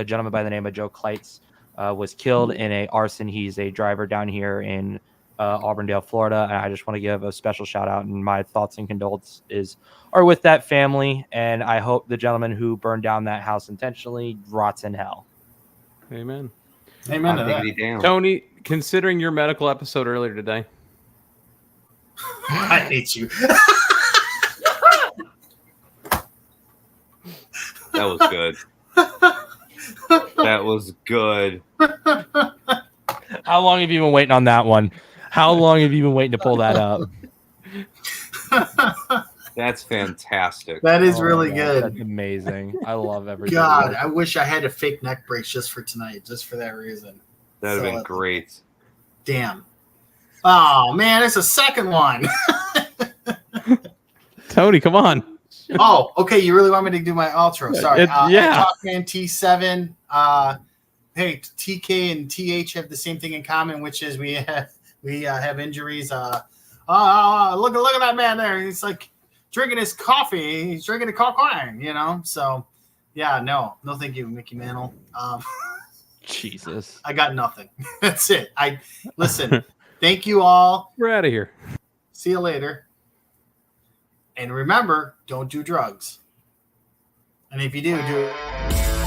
gentleman by the name of Joe Kleitz was killed in a arson. He's a driver down here in Auburndale, Florida. And I just want to give a special shout out, and my thoughts and condolences are with that family. And I hope the gentleman who burned down that house intentionally rots in hell. Amen. Amen to that. Damn. Tony, considering your medical episode earlier today, I hate you. That was good. That was good. How long have you been waiting on that one? How long have you been waiting to pull that up? That's fantastic. That is Oh really my good. God, that's amazing. I love everything. God, I wish I had a fake neck brace just for tonight, just for that reason. That would have So, been great. Damn. Oh, man, it's a second one. Tony, come on. Oh, okay. You really want me to do my outro? Sorry. Yeah. Talkman T7. Hey, TK and TH have the same thing in common, which is we have injuries. Look at that man there. He's like drinking his coffee. He's drinking a cocktail, you know. So, yeah, no, thank you, Mickey Mantle. Jesus. I got nothing. That's it. Listen. Thank you all. We're out of here. See you later. And remember, don't do drugs. And if you do it.